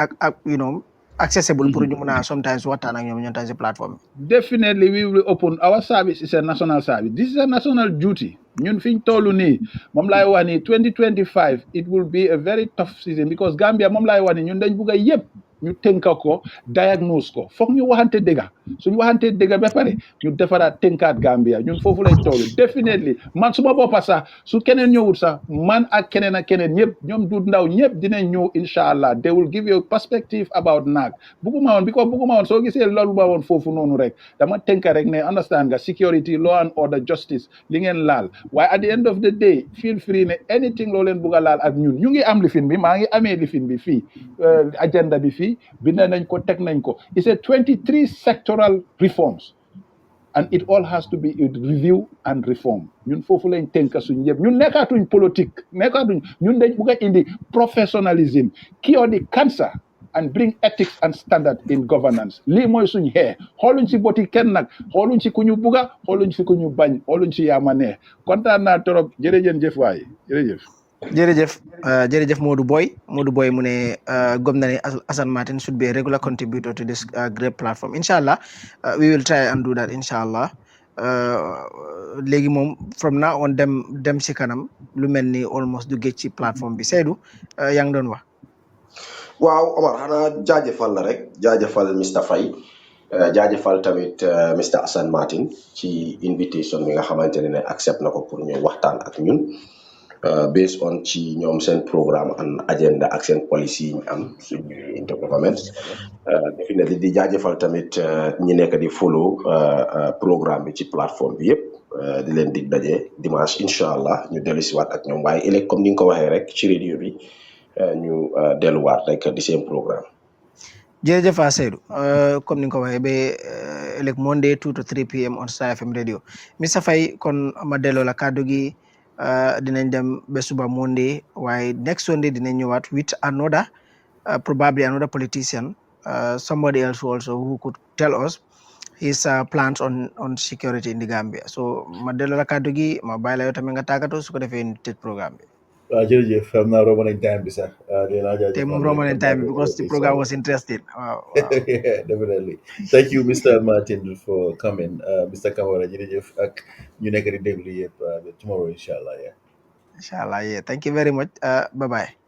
accessible pour ñu mun a sometimes waxtaan ak ñoom ñoom tam si plateforme bi. definitely we will open our service is a national service this is a national duty ñun fiñ toll nii moom laay wax ni 2025 it will be a very tough season because Gambia moom laay wax ni ñun dañ bugg a yëpp ñu tënka ko diagnose ko foog ñu waxante dëgga suñu waxante dëgga ba pare ñu defaraat tënkaat Gambia ñun foofu lañ toll definitely man suma boppa sax su keneen ñëwul sax man ak keneen ñëpp ñoom du ndaw ñëpp dinañ ñëw incha allah they will give you perspective about naag bugguma woon soo gisee loolu ba woon foofu noonu rek dama tënka rek ne understand nga security law and order justice li ngeen laal waaye at the end of the day feel free ne anything loo leen bugg a laal ak ñun ñu ngi am lifin bi maa ngi amee lifin bi fii agenda bi fii bind nañ ko teg nañ ko it's a 23 sectoral reforms and it all has to be review and reform ñun foofu lañ tënka suñ yëpp ñun nekkaatuñ politique ñun dañ bugg a indi professionalism cure the cancer and bring ethics and standard in governance lii mooy suñ xee xooluñ si boti kenn nag xooluñ si ku ñu bugga xooluñ si ku ñu bañ xooluñ si yaama neex kontaan naa trop jërëjëf waay jërëjëf Modou Boy mu ne gëm na ne Assan Martin should be a regular contributor to this great platform inshallah we will try and do that inshallah léegi moom from now on dem si kanam lu mel ni almost du géej ci plateforme bi Seydou yaa ngi doon wax waaw Omar xanaa jaajëfal la rek jaajëfal Mr Faye jaajëfal tamit Mr Assan Martin ci invitation bi nga xamante ne accept na ko pour ñu waxtaan ak ñun based on ci ñoom seen programme and agenda ak seen policy yi ñu am suñu intergovernment definitely di jaajëfal tamit ñi nekk di follow programme bi ci plateforme bi yëpp di leen dig daje dimanche incha allah ñu dellu si waat ak ñoom waaye ëllëg comme ni nga ko waxee rek ci radio bi ñu delluwaat rek di seen programme. jërëjëf Seydou comme ni nga ko waxee ba ëllëg Monday 2 to 3 p.m. on Star FM radio Mr Faye kon ma delloo la kàddu gi dinañ dem ba suba Monday waaye next Sunday dinañ ñëwaat with another probably another politician somebody else also who could tell us his plans on security in the Gambia so ma delloo la kàddu gi ma bàyyi la yow tamit nga tàggatoo su ko defee ñu tëj programme bi. jërëjëf xam naa romb nañ time bi sax dinaa jaajëfal te moom romb nañ time bi because the program was interesting waaw yeah, definitely thank you Mr Martin for coming Mr Kamara jërëjëf ak ñu nekk di déglu yëpp tomorrow inshallah yeah inshallah yeah thank you very much bye bye